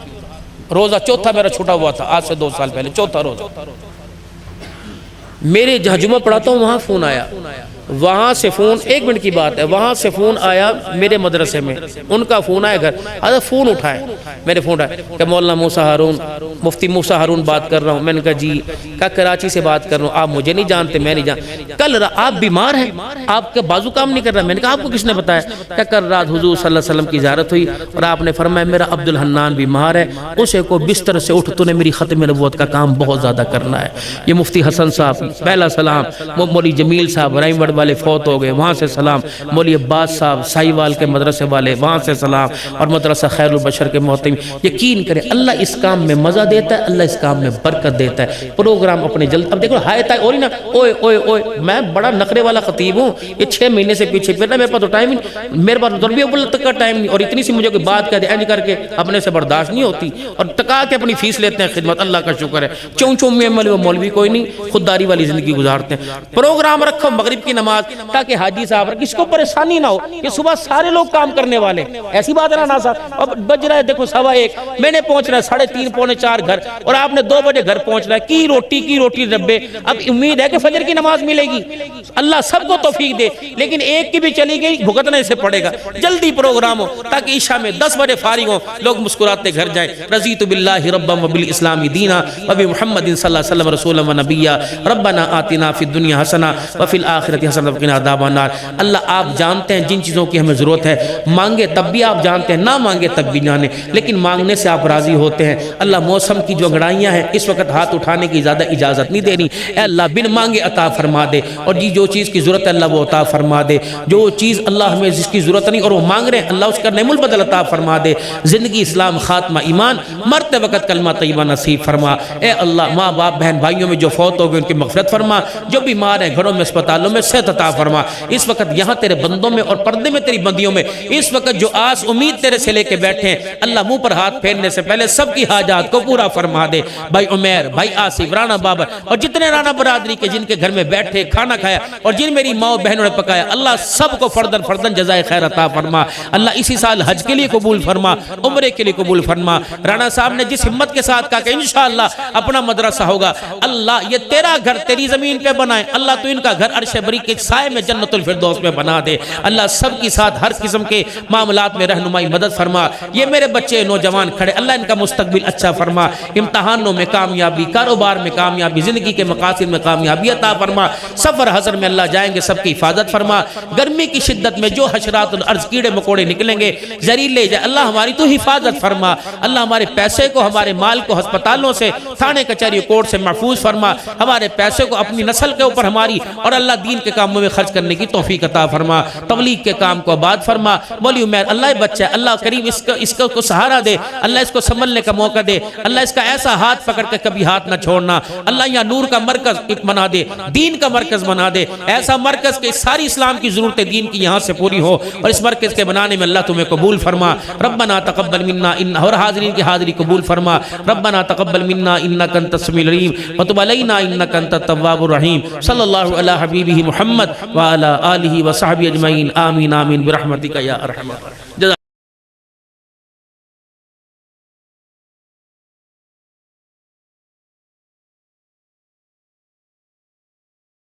روزہ 4تھا میرا چھوٹا ہوا تھا آج سے 2 سال پہلے، 4تھا روزہ۔ میرے جہاں جمعہ پڑھاتا ہوں وہاں فون آیا، وہاں سے فون 1 منٹ کی بات ہے، وہاں سے فون آیا میرے مدرسے میں، ان کا فون آیا گھر، فون اٹھائے میرے فون آئے کہ مولانا موسیٰ ہارون مفتی موسیٰ ہارون بات کر رہا ہوں۔ میں نے کہا جی، کہا کراچی سے بات کر رہا ہوں، آپ مجھے نہیں جانتے میں نہیں جانتا، کل آپ بیمار ہیں، آپ کا بازو کام نہیں کر رہا؟ میں نے کہا آپ کو کس نے بتایا؟ کہ کل رات حضور صلی اللہ علیہ وسلم کی زیارت ہوئی اور آپ نے فرمایا میرا عبد الحنان بیمار ہے، اسے کو بستر سے اٹھ، تو نے میری ختم نبوت کا کام بہت زیادہ کرنا ہے۔ یہ مفتی حسن صاحب پہلا سلام، مولوی جمیل صاحب رائم وڈ والے فوت ہو گئے وہاں سے سلام، مولوی عباس صاحب سائیوال کے مدرسے والے وہاں سے سلام، اور مدرسہ خیر البشر کے محترم۔ یقین کریں اللہ اس کام میں مزہ دیتا ہے، اللہ اس کام میں برکت دیتا ہے۔ پروگرام اپنے جلد اب دیکھو ہائے تائے اور ہی نا اوئے اوئے اوئے، میں بڑا نخرے والا خطیب ہوں، یہ 6 مہینے سے پیچھے پھرنا، میرے پاس تو ٹائم نہیں، میرے پاس ضربی ابل تک کا ٹائم نہیں، اور اتنی سی مجھے کوئی بات کہہ دے اینج کر کے اپنے سے برداشت نہیں ہوتی، اور ٹکا کے اپنی فیس لیتے ہیں خدمت، اللہ کا شکر ہے۔ چون چون میں مولوی کوئی نہیں، خودداری والی زندگی گزارتے ہیں۔ پروگرام رکھو مغرب کی نماز تاکہ حاجی صاحب کسی کو پریشانی نہ ہو کہ صبح سارے لوگ کام کرنے والے، ایسی بات ہے نا صاحب؟ اب بج رہا ہے دیکھو 1:15، میں نے پہنچنا ہے 3:30 پونے 4 گھر، اور آپ نے 2 بجے گھر پہنچنا ہے، کی روٹی ڈبے۔ اب امید ہے کہ فجر کی نماز ملے گی، اللہ سب کو توفیق دے، لیکن ایک کی بھی چلی گئی بھگتنے سے پڑے گا۔ جلدی پروگرام ہو تاکہ عشاء میں 10 بجے فارغ ہوں، لوگ مسکراتے گھر جائیں۔ رضیت باللہ ربا وبالاسلام دینا وبمحمد صلی اللہ علیہ وسلم رسولا ونبیا، ربنا آتنا فی الدنیا حسنہ وفی الآخرۃ وقنا عذاب النار۔ اللہ آپ جانتے ہیں جن چیزوں کی ہمیں ضرورت ہے، مانگے تب بھی آپ جانتے ہیں، نہ مانگے تب بھی جانے، لیکن مانگنے سے آپ راضی ہوتے ہیں۔ اللہ موسم کی جو گڑائیاں ہیں اس وقت ہاتھ اٹھانے کی زیادہ اجازت نہیں دینی، اے اللہ بن مانگے عطا فرما دے، اور جو چیز کی ضرورت ہے اللہ وہ عطا فرما دے، جو چیز اللہ ہمیں جس کی ضرورت نہیں اور وہ مانگ رہے ہیں اللہ اس کا نعم البدل عطا فرما دے، زندگی اسلام خاتمہ ایمان، مرتے وقت کلمہ طیبہ نصیب فرما۔ اے اللہ ماں باپ بہن بھائیوں میں جو فوت ہو گئے ان کی مغفرت فرما، جو بیمار ہیں گھروں میں اسپتالوں میں صحت عطا فرما۔ اس وقت یہاں تیرے بندوں میں اور پردے میں تیری بندیوں میں اس وقت جو آس امید تیرے سے لے کے بیٹھے ہیں اللہ منہ پر ہاتھ پھیرنے سے پہلے سب کی حاجات کو پورا فرما دے۔ بھائی عمیر، بھائی آصف، رانا بابر اور جتنے رانا برادری کے جن کے گھر میں بیٹھے کھانا کھایا اور جن میری ماں بہنوں نے پکایا اللہ سب کو فردن فردن جزائے خیر عطا فرما۔ اللہ اسی سال حج کے لیے قبول فرما، عمرے کے لیے قبول فرما۔ رانا صاحب نے جس ہمت کے ساتھ کہا کہ انشاءاللہ اپنا مدرسہ ہوگا، اللہ یہ تیرا گھر تیری زمین پہ بنائے، اللہ تو ان کا گھر عرش بری کے سائے میں جنت الفردوس میں بنا دے۔ اللہ سب کی ساتھ ہر قسم کے معاملات میں رہنمائی مدد فرما۔ یہ میرے بچے نوجوان کھڑے اللہ ان کا مستقبل اچھا فرما، امتحانوں میں کامیابی، کاروبار میں کامیابی، زندگی کے مقاصد میں کامیابی عطا فرما۔ سفر حضر میں اللہ جائیں گے سب کی حفاظت فرما۔ گرمی کی شدت میں جو حشرات الارض کیڑے مکوڑے نکلیں گے زہریلے جائے اللہ ہماری تو حفاظت فرما۔ اللہ ہمارے پیسے کو ہمارے مال کو ہسپتالوں سے تھانے کچہری کورٹ سے محفوظ فرما۔ ہمارے پیسے کو اپنی نسل کے اوپر ہماری اور اللہ دین کے کاموں میں خرچ کرنے کی توفیق عطا فرما۔ تبلیغ کے کام کو آباد فرما۔ مولی عمیر اللہ بچہ اللہ کریم اس کو سہارا دے، اللہ اس کو سنبھلنے کا موقع دے، اللہ اس کا ایسا ہاتھ پکڑ کے کبھی ہاتھ نہ چھوڑنا، اللہ یہاں نور کا مرکز بنا دے، دین کا مرکز بنا دے، ایسا مرکز کہ ساری اسلام کی ضرورتیں دین کی یہاں سے پوری ہو، اور اس مرکز کے بنانے میں اللہ تمہیں قبول فرما۔ ربنا تقبل منا اور حاضرین کی حاضری قبول فرما۔ ربنا تقبل منا انک انت السمیع العلیم وتب علینا انک انت التواب الرحیم۔ صلی اللہ علی حبیبہ محمد وعلی آلہ وصحبہ اجمعین، آمین آمین برحمتک یا ارحم الراحمین۔